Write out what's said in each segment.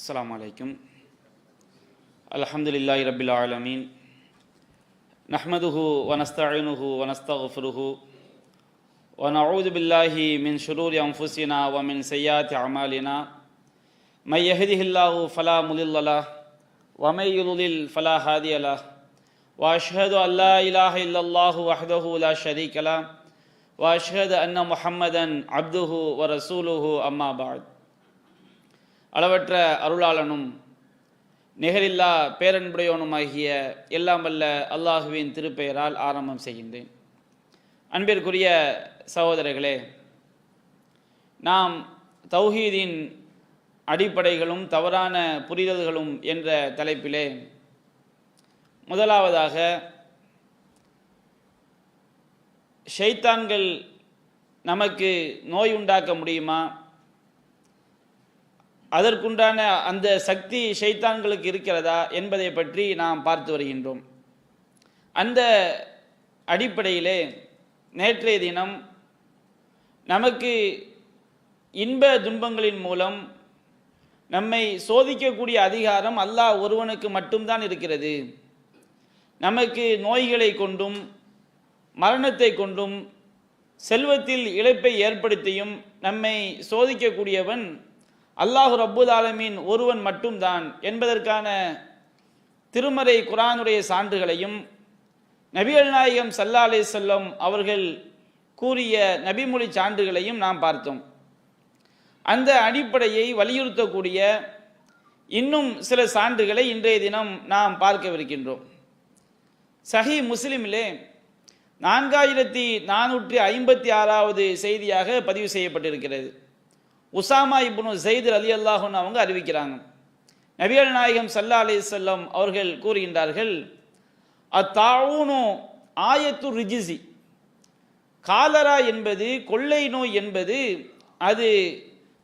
அஸ்ஸலாமு அலைக்கும். அல்ஹம்துலில்லாஹி ரப்பில் ஆலமீன். நஹ்மதுஹு வ நஸ்தஈனுஹு வ நஸ்தக்ஃபிருஹு வ நஊது பில்லாஹி மின் ஷுரூரி அன்ஃபுஸினா வ மின் ஸய்யிஆத்தி அமாலினா. மை யஹ்திஹில்லாஹு ஃபலா முதில்ல லஹு வ மை யுضلل ஃபலா ஹாதிய லஹு. வ அஷ்ஹது அன் லா இலாஹ இல்லல்லாஹு வஹ்தஹு லா ஷரீக லஹு வ அஷ்ஹது அன்ன முஹம்மதன் அப்துஹு வ ரசூலுஹு அம்மா பஅத். அளவற்ற அருளாளனும் நிகரில்லா பேரன்புடையவனுமாகிய எல்லாம் வல்ல அல்லாஹுவின் திருப்பெயரால் ஆரம்பம் செய்கின்றேன். அன்பிற்குரிய சகோதரர்களே, நாம் தௌஹீதின் அடிப்படைகளும் தவறான புரிதல்களும் என்ற தலைப்பிலே முதலாவதாக ஷைத்தான்கள் நமக்கு நோய் உண்டாக்க முடியுமா, அதற்குண்டான அந்த சக்தி ஷைத்தான்களுக்கு இருக்கிறதா என்பதை பற்றி நாம் பார்த்து வருகின்றோம். அந்த அடிப்படையிலே நேற்றைய தினம் நமக்கு இன்ப துன்பங்களின் மூலம் நம்மை சோதிக்கக்கூடிய அதிகாரம் அல்லாஹ் ஒருவனுக்கு மட்டும்தான் இருக்கிறது. நமக்கு நோய்களை கொண்டும் மரணத்தை கொண்டும் செல்வத்தில் இழப்பை ஏற்படுத்தியும் நம்மை சோதிக்கக்கூடியவன் அல்லாஹு ரப்புல் ஆலமீன் ஒருவன் மட்டும்தான் என்பதற்கான திருமறை குர்ஆனுடைய சான்றுகளையும் நபிகள் நாயகம் ஸல்லல்லாஹு அலைஹி வஸல்லம் அவர்கள் கூறிய நபிமொழி சான்றுகளையும் நாம் பார்த்தோம். அந்த அடிப்படையை வலியுறுத்தக்கூடிய இன்னும் சில சான்றுகளை இன்றைய தினம் நாம் பார்க்கவிருக்கின்றோம். சஹீஹ் முஸ்லிமிலே 4456வது செய்தியாக பதிவு செய்யப்பட்டிருக்கிறது. உசாமா இப்னு ஸைத் ரலியல்லாஹு அன்ஹு அவங்க அறிவிக்கிறாங்க. நபிகள் நாயகம் ஸல்லல்லாஹு அலைஹி வஸல்லம் அவர்கள் கூறுகின்றார்கள், அத்தாஊனு ஆயத்து ரிஜிஸி, காலரா என்பது கொள்ளை நோய் என்பது அது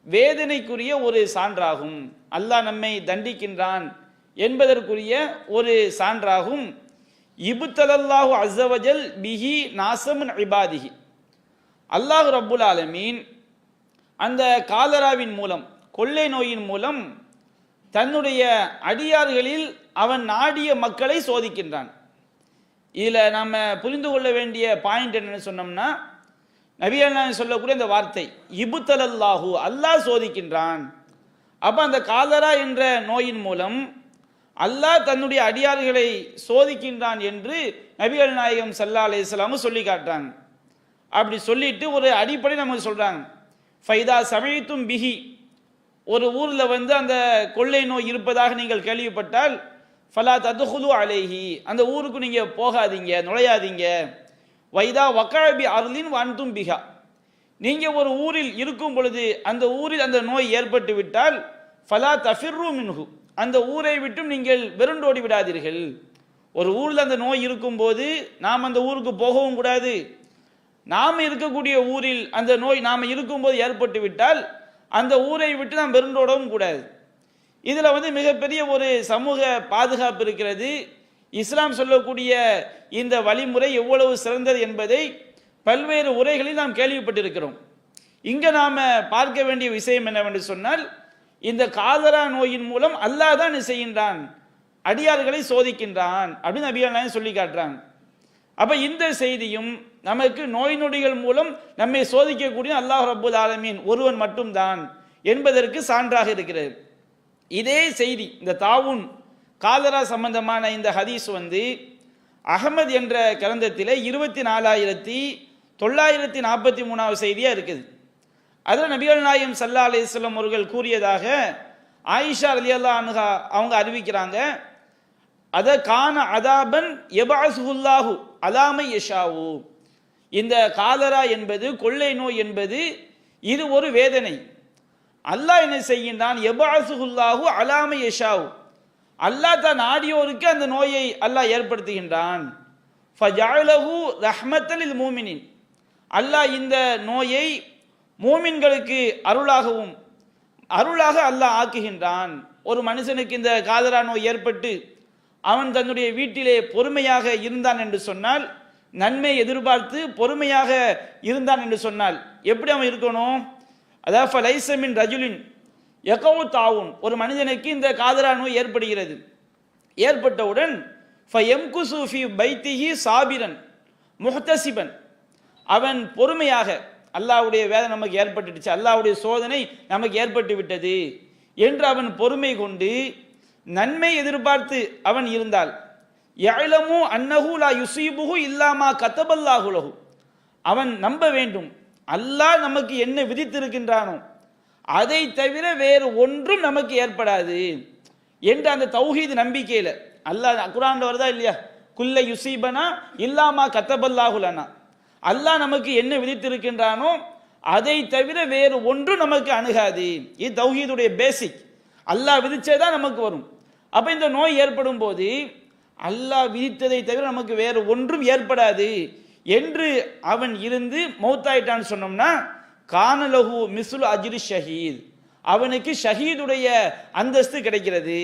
வேதனைக்குரிய ஒரு சான்றாகும். அல்லாஹ் நம்மை தண்டிக்கின்றான் என்பதற்குரிய ஒரு சான்றாகும். இப்தலல்லாஹு அஸ்ஸவஜல் பிஹி நாஸமின் இபாதிஹி, அல்லாஹ் ரப்புல் ஆலமீன் அந்த காலராவின் மூலம், கொள்ளை நோயின் மூலம் தன்னுடைய அடியார்களில் அவன் நாடிய மக்களை சோதிக்கின்றான். இதில் நாம் புரிந்து கொள்ள வேண்டிய பாயிண்ட் என்னன்னு சொன்னோம்னா, நபிகள் சொல்லக்கூடிய அந்த வார்த்தை இப்தலல்லாஹு, அல்லாஹ் சோதிக்கின்றான். அப்போ அந்த காலரா என்ற நோயின் மூலம் அல்லாஹ் தன்னுடைய அடியார்களை சோதிக்கின்றான் என்று நபிகள் நாயகம் ஸல்லல்லாஹு அலைஹி வஸல்லம் சொல்லி காட்டுறாங்க. அப்படி சொல்லிட்டு ஒரு அடிப்படை நமக்கு சொல்றாங்க, ஃபைதா சமைத்தும் பிஹி, ஒரு ஊரில் அந்த கொள்ளை நோய் இருப்பதாக நீங்கள் கேள்விப்பட்டால் ஃபலா ததுஹுலு அலைஹி, அந்த ஊருக்கு நீங்கள் போகாதீங்க, நுழையாதீங்க. வைதா வக்கபி அர்லின் வன்தும் பிஹா, நீங்கள் ஒரு ஊரில் இருக்கும் பொழுது அந்த ஊரில் அந்த நோய் ஏற்பட்டு விட்டால் ஃபலா தஃபிர்ரு மின்ஹு, அந்த ஊரை விட்டும் நீங்கள் வெருண்டோடி விடாதீர்கள். ஒரு ஊரில் அந்த நோய் இருக்கும்போது நாம் அந்த ஊருக்கு போகவும் கூடாது. நாம் இருக்கக்கூடிய ஊரில் அந்த நோய் நாம் இருக்கும்போது ஏற்பட்டு விட்டால் அந்த ஊரை விட்டு நாம் வெருண்டோடவும் கூடாது. இதில் மிகப்பெரிய ஒரு சமூக பாதுகாப்பு இருக்கிறது. இஸ்லாம் சொல்லக்கூடிய இந்த வழிமுறை எவ்வளவு சிறந்தது என்பதை பல்வேறு உரைகளில் நாம் கேள்விப்பட்டிருக்கிறோம். இங்கே நாம் பார்க்க வேண்டிய விஷயம் என்னவென்று சொன்னால், இந்த காலரா நோயின் மூலம் அல்லாஹ் தான் செய்கின்றான், அடியார்களை சோதிக்கின்றான் அப்படின்னு நபிகள் நாயகம் சொல்லி காட்டுறாங்க. அப்போ இந்த செய்தியும் நமக்கு நோய் நொடிகள் மூலம் நம்மை சோதிக்கக்கூடிய அல்லாஹ் ரப்புல் ஆலமீன் ஒருவன் மட்டும்தான் என்பதற்கு சான்றாக இருக்கிறது. இதே செய்தி, இந்த தாவுன் காலரா சம்பந்தமான இந்த ஹதீஸ் அஹமத் என்ற கிரந்தத்திலே 24943வது செய்தியா இருக்குது. அதில் நபிகள் நாயகம் ஸல்லல்லாஹு அலைஹி வஸல்லம் அவர்கள் கூறியதாக ஆயிஷா ரலியல்லாஹு அன்ஹா அவங்க அறிவிக்கிறாங்க, அத கான அதாபன் யபஅஸுல்லாஹு அலாமை யஷாவு, இந்த காலரா என்பது, கொள்ளை நோய் என்பது இது ஒரு வேதனை. அல்லாஹ் என்ன செய்கின்றான், யபஅஸுல்லாஹு அலாமை யஷாவு, அல்லாஹ் தான் நாடியோருக்கு அந்த நோயை அல்லாஹ் ஏற்படுத்துகின்றான். ஃபஜஅலஹு ரஹ்மத்தல் லில் மூமினின், அல்லாஹ் இந்த நோயை மூமின்களுக்கு அருளாக அல்லாஹ் ஆக்குகின்றான். ஒரு மனுஷனுக்கு இந்த காலரா நோய் ஏற்பட்டு அவன் தன்னுடைய வீட்டிலே பொறுமையாக இருந்தான் என்று சொன்னால், நன்மை எதிர்பார்த்து பொறுமையாக இருந்தான் என்று சொன்னால் எப்படி அவன் இருக்கணும்? அதாவது ஃபலைஸ மின் ரஜுலின் யகவு தாவுன், ஒரு மனிதனுக்கு இந்த காதரா நோய் ஏற்படுகிறது. ஏற்பட்டவுடன் ஃபயம்குசு ஃபி பைத்திஹி சாபிரன் முஹ்தசிபன், அவன் பொறுமையாக, அல்லாஹ்வுடைய வேதனை நமக்கு ஏற்பட்டுடுச்சு, அல்லாஹ்வுடைய சோதனை நமக்கு ஏற்பட்டு விட்டது என்று அவன் பொறுமை கொண்டு நன்மை எதிர்பார்த்து அவன் இருந்தால், யஅலமு அன்னஹு லா யுஸீபுஹு இல்லா மா கதபல்லாஹு லஹு, அவன் நம்ப வேண்டும் அல்லாஹ் நமக்கு என்ன விதித்திருக்கின்றானோ அதை தவிர வேறு ஒன்றும் நமக்கு ஏற்படாது என்ற அந்த தௌஹீத் நம்பிக்கையில, அல்லாஹ் குர்ஆன்ல வருதா இல்லையா, குல்ல யுஸீபனா இல்லாமா கதபல்லாஹு லனா, அல்லாஹ் நமக்கு என்ன விதித்திருக்கின்றானோ அதை தவிர வேறு ஒன்றும் நமக்கு அணுகாது. இது தௌஹீதுடைய பேசிக். அல்லாஹ் விதிச்சேதான் நமக்கு வரும். அப்ப இந்த நோய் ஏற்படும் போது அல்லாஹ் விதித்ததை தவிர நமக்கு வேறு ஒன்றும் ஏற்படாது என்று அவன் இருந்து மௌத்தாயிட்டான்னு சொன்னோம்னா, கானலஹு மிஸ்லு அஜ்ரி ஷஹீத், அவனுக்கு ஷஹீதுடைய அந்தஸ்து கிடைக்கிறது.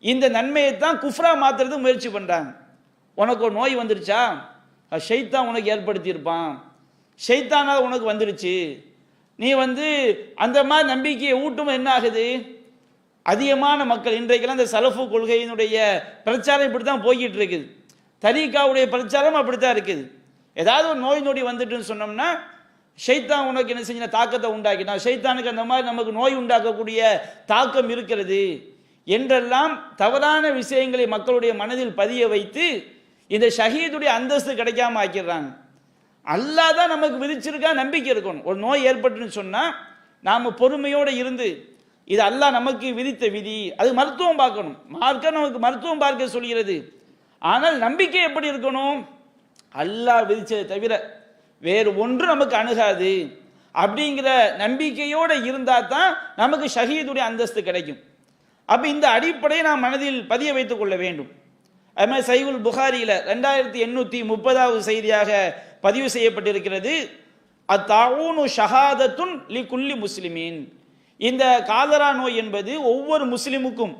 இந்த நன்மையை தான் குஃப்ரா மாத்துறது முயற்சி பண்றாங்க. உனக்கு ஒரு நோய் வந்துருச்சா, ஷைத்தான் உனக்கு ஏற்படுத்தி இருப்பான், ஷைத்தானால் உனக்கு வந்துருச்சு, நீ அந்த மாதிரி நம்பிக்கையை ஊட்டும். என்ன ஆகுது, அதிகமான மக்கள் இன்றைக்கெல்லாம் இந்த சலஃபு கொள்கையினுடைய பிரச்சாரம் இப்படி தான் போய்கிட்டு இருக்குது. தரீகாவுடைய பிரச்சாரம் அப்படித்தான் இருக்குது. ஏதாவது ஒரு நோய் நொடி வந்துட்டுன்னு சொன்னோம்னா, ஷைத்தான் உனக்கு என்ன செஞ்ச தாக்கத்தை உண்டாக்கினா, ஷைத்தானுக்கு அந்த மாதிரி நமக்கு நோய் உண்டாக்கக்கூடிய தாக்கம் இருக்கிறது என்றெல்லாம் தவறான விஷயங்களை மக்களுடைய மனதில் பதிய வைத்து இந்த ஷஹீதுடைய அந்தஸ்து கிடைக்காம ஆக்கிடுறாங்க. அல்லாஹ் தான் நமக்கு விதிச்சிருக்கா, நம்பிக்கை இருக்கணும். ஒரு நோய் ஏற்பட்டுன்னு சொன்னா நாம பொறுமையோடு இருந்து, இது அல்லாஹ் நமக்கு விதித்த விதி, அது மருத்துவம் பார்க்கணும். மார்க்க நமக்கு மருத்துவம் பார்க்க சொல்கிறது. ஆனால் நம்பிக்கை எப்படி இருக்கணும், அல்லாஹ் விதிச்சதை தவிர வேறு ஒன்று நமக்கு அணுகாது அப்படிங்கிற நம்பிக்கையோடு இருந்தால் தான் நமக்கு ஷஹீதுடைய அந்தஸ்து கிடைக்கும். அப்போ இந்த அடிப்படையை நாம் மனதில் பதிய வைத்துக் கொள்ள வேண்டும். அது மாதிரி சஹீஹுல் புகாரியில் 2830வது செய்தியாக பதிவு செய்யப்பட்டிருக்கிறது, அத்தாஊனு ஷஹாதத்துன் லி குல்லி முஸ்லிமீன், இந்த காலரா நோய் என்பது ஒவ்வொரு முஸ்லிமுக்கும்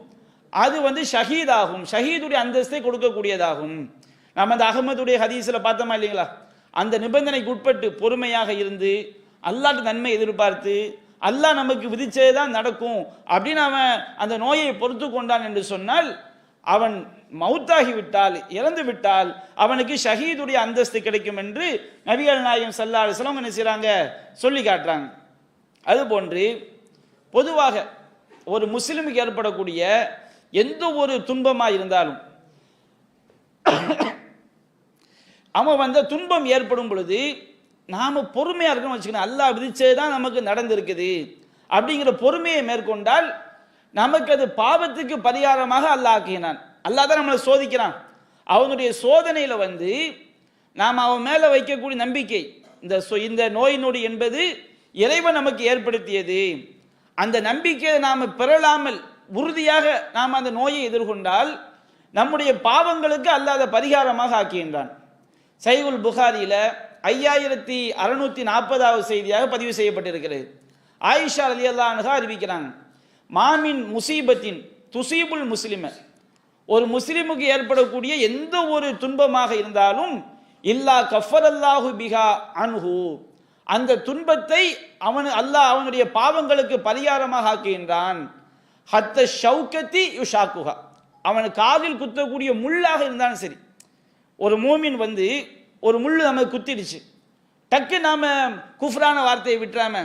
அது ஷஹீதாகும், ஷஹீதுடைய அந்தஸ்தை கொடுக்கக்கூடியதாகும். நம்ம அந்த அகமதுடைய ஹதீஸில் பார்த்தோமா இல்லைங்களா, அந்த நிபந்தனைக்கு உட்பட்டு பொறுமையாக இருந்து அல்லாஹ்ட்ட நன்மை எதிர்பார்த்து அல்லாஹ் நமக்கு விதிச்சதுதான் நடக்கும் அப்படின்னு அவன் அந்த நோயை பொறுத்து கொண்டான் என்று சொன்னால், அவன் மௌத்தாகி விட்டால், இறந்து விட்டால் அவனுக்கு ஷஹீதுடைய அந்தஸ்து கிடைக்கும் என்று நபிகள் நாயகம் ஸல்லல்லாஹு அலைஹி வஸல்லம் என்ன செய்றாங்க, சொல்லி காட்டுறாங்க. அதுபோன்று பொதுவாக ஒரு முஸ்லிமுக்கு ஏற்படக்கூடிய எந்த ஒரு துன்பமாக இருந்தாலும் அவன் துன்பம் ஏற்படும் பொழுது நாம பொறுமையா இருக்கணும் வச்சுக்கணும். அல்லாஹ் விதிச்சதுதான் நமக்கு நடந்திருக்குது அப்படிங்கிற பொறுமையை மேற்கொண்டால் நமக்கு அது பாவத்துக்கு பரிகாரமாக அல்லாஹ் ஆக்கினான். அல்லாஹ் தான் நம்மளை சோதிக்கிறான். அவனுடைய சோதனையில நாம் அவன் மேல வைக்கக்கூடிய நம்பிக்கை, இந்த நோய் நொடி என்பது இறைவன் நமக்கு ஏற்படுத்தியது, அந்த நம்பிக்கையை நாம் பெறலாமல் உறுதியாக நாம் அந்த நோயை எதிர்கொண்டால் நம்முடைய பாவங்களுக்கு அல்லாஹ் அதை பரிகாரமாக ஆக்கின்றான். சஹீஹுல் புகாரியில 5640வது செய்தியாக பதிவு செய்யப்பட்டிருக்கிறது. ஆயிஷா ரலியல்லாஹு அன்ஹா அறிவிக்கிறாங்க, மாமின் முசீபத்தின் துசீபுல் முஸ்லிம, ஒரு முஸ்லிமுக்கு ஏற்படக்கூடிய எந்த ஒரு துன்பமாக இருந்தாலும் இல்லா கஃபரல்லாஹு பிஹா அன்ஹு, அந்த துன்பத்தை அல்லாஹ் அவனுடைய பாவங்களுக்கு பரிகாரமாக ஆக்குகின்றான். ஹத்த ஷௌகத்தி யுஷாக்குஹா, அவன் காதில் குத்தக்கூடிய முள்ளாக இருந்தாலும் சரி. ஒரு மூமின் ஒரு முள்ளு நமக்கு குத்திடுச்சு, டக்கு நாம குஃப்ரான வார்த்தையை விட்டுறாம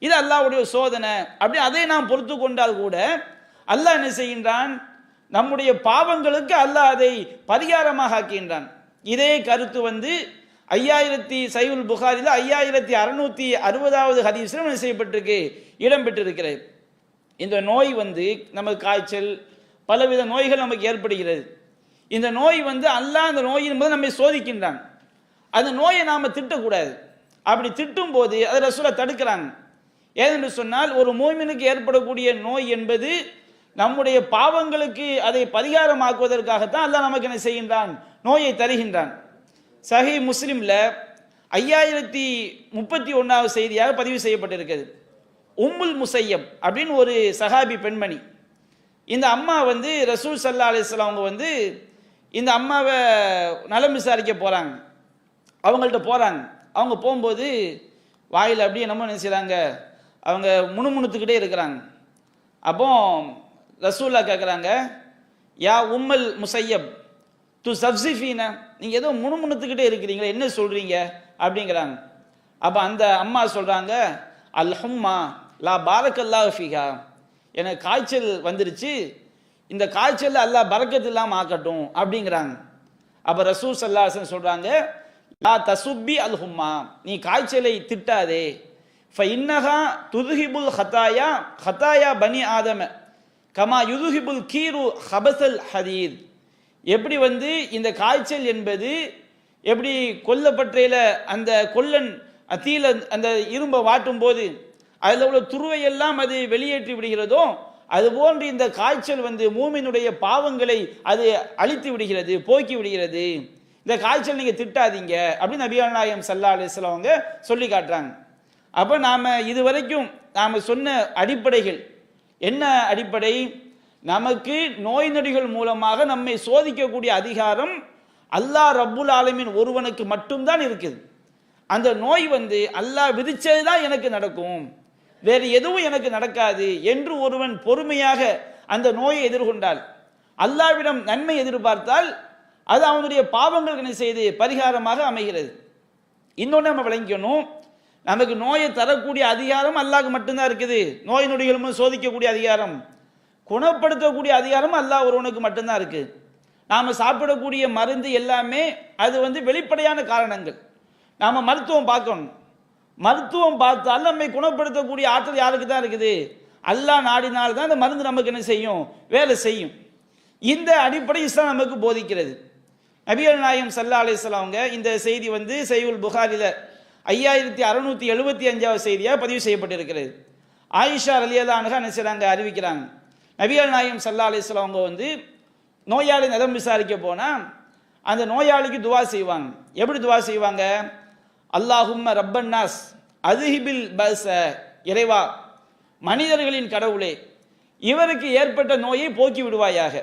இது அல்லாஹ்வுடைய சோதனை அப்படி அதை நாம் பொறுத்து கொண்டால் கூட அல்லாஹ் என்ன செய்கின்றான், நம்முடைய பாவங்களுக்கு அல்லாஹ் அதை பரிகாரமாக ஆக்கின்றான். இதே கருத்து சஹீஹுல் புகாரில 5660வது ஹதீஸில் என்ன செய்யப்பட்டிருக்கு, இடம்பெற்றிருக்கிறது. இந்த நோய் நமக்கு காய்ச்சல் பலவித நோய்கள் நமக்கு ஏற்படுகிறது. இந்த நோய் அல்லாஹ் அந்த நோய் என்பது நம்மை சோதிக்கின்றான். அந்த நோயை நாம திட்டக்கூடாது. அப்படி திட்டும் போது அதை ரசூலுல்லாஹ் தடுக்கிறாங்க. ஏனென்று சொன்னால், ஒரு மூமினுக்கு ஏற்படக்கூடிய நோய் என்பது நம்முடைய பாவங்களுக்கு அதை பரிகாரமாக்குவதற்காகத்தான் அல்லாஹ் நமக்கு என்ன செய்கின்றான், நோயை தருகின்றான். சஹீஹ் முஸ்லிம்ல 5031வது செய்தியாக பதிவு செய்யப்பட்டிருக்கிறது. உம்முல் முசையப் அப்படின்னு ஒரு சஹாபி பெண்மணி, இந்த அம்மா ரசூல் ஸல்லல்லாஹு அலைஹி வஸல்லம் அவங்க இந்த அம்மாவை நலம் விசாரிக்க போறாங்க. அவங்கள்ட்ட போறாங்க. அவங்க போகும்போது வாயில் அப்படியே என்னமோ நினைச்சாங்க, அவங்க முணுமுணுத்துக்கிட்டே இருக்கிறாங்க. அப்போ ரசூல்லா கேட்குறாங்க, யா உம்மல் முசையப் து சப்சிஃபீன, நீங்கள் ஏதோ முணுமுணுத்துக்கிட்டே இருக்கிறீங்களே, என்ன சொல்கிறீங்க அப்படிங்கிறாங்க. அப்போ அந்த அம்மா சொல்கிறாங்க, அல்ஹும்மா லா பாரக்கல்லாஹு ஃபீஹா, எனக்கு காய்ச்சல் வந்துருச்சு, இந்த காய்ச்சல் அல்லாஹ் பரக்கத்து இல்லாமல் ஆக்கட்டும் அப்படிங்கிறாங்க. அப்போ ரசூல் ஸல்லல்லாஹு அலைஹி வஸல்லம் சொல்கிறாங்க, லா தசுப்பி அல்ஹும்மா, நீ காய்ச்சலை திட்டாதே, ஃப இன்னஹா துதுஹிபுல் ஹதாயா ஹதாயா பனி ஆதம கமா யுதுஹிபுல் கீரு ஹபசல் ஹதீத். எப்படி இந்த காய்ச்சல் என்பது எப்படி கொல்லப்பற்றையில் அந்த கொல்லன் தீல அந்த இரும்பை வாட்டும் போது அதில் உள்ள துருவையெல்லாம் அது வெளியேற்றி விடுகிறதோ, அதுபோன்று இந்த காய்ச்சல் மூமினுடைய பாவங்களை அது அழித்து விடுகிறது, போக்கி விடுகிறது. இந்த காய்ச்சல் நீங்க திட்டாதீங்க அப்படின்னு நபிகள் நாயகம் ஸல்லல்லாஹு அலைஹி வஸல்லம் அவங்க சொல்லி காட்டுறாங்க. அப்ப நாம இதுவரைக்கும் நாம சொன்ன அடிப்படைகள் என்ன அடிப்படை? நமக்கு நோய் நொடிகள் மூலமாக நம்மை சோதிக்கக்கூடிய அதிகாரம் அல்லாஹ் ரப்புல் ஆலமீன் ஒருவனுக்கு மட்டும்தான் இருக்குது. அந்த நோய் அல்லாஹ் விதிச்சது தான் எனக்கு நடக்கும், வேறு எதுவும் எனக்கு நடக்காது என்று ஒருவன் பொறுமையாக அந்த நோயை எதிர்கொண்டால், அல்லாஹ்விடம் நன்மை எதிர்பார்த்தால், அது அவனுடைய பாவங்களுக்கு என்ன செய்து பரிகாரமாக அமைகிறது. இன்னொன்று நம்ம விளங்கிக்கணும், நமக்கு நோயை தரக்கூடிய அதிகாரம் அல்லாஹ்க்கு மட்டும்தான் இருக்குது. நோய் நொடிகளும் சோதிக்கக்கூடிய அதிகாரம், குணப்படுத்தக்கூடிய அதிகாரம் அல்லாஹ் ஒருவனுக்கு மட்டும்தான் இருக்கு. நாம சாப்பிடக்கூடிய மருந்து எல்லாமே அது வெளிப்படையான காரணங்கள். நாம மருத்துவம் பார்க்கணும், மருத்துவம் பார்த்தால் நம்மை குணப்படுத்தக்கூடிய ஆற்றல் யாருக்கு தான் இருக்குது? அல்லாஹ் நாடினால் தான் அந்த மருந்து நமக்கு என்ன செய்யும், வேலை செய்யும். இந்த அடிப்படை இஸ்லாம் நமக்கு போதிக்கிறது. நபிகள் நாயகம் ஸல்லல்லாஹு அலைஹி வஸல்லம் அவங்க இந்த செய்தி சஹீஹுல் புகாரில 5675வது செய்தியாக பதிவு செய்யப்பட்டிருக்கிறது. ஆயிஷா ரலியல்லாஹு அன்ஹா என்ன செய்றாங்க, அறிவிக்கிறாங்க, நபிகள் நாயகம் ஸல்லல்லாஹு அலைஹி வஸல்லம் அவங்க நோயாளி நலம் விசாரிக்க போனா அந்த நோயாளிக்கு துவா செய்வாங்க. எப்படி துவா செய்வாங்க? அல்லாஹும்ம ரப்பன்னாஸ் அதுஹிபில் பஸ, இறைவா மனிதர்களின் கடவுளே, இவருக்கு ஏற்பட்ட நோயை போக்கி விடுவாயாக,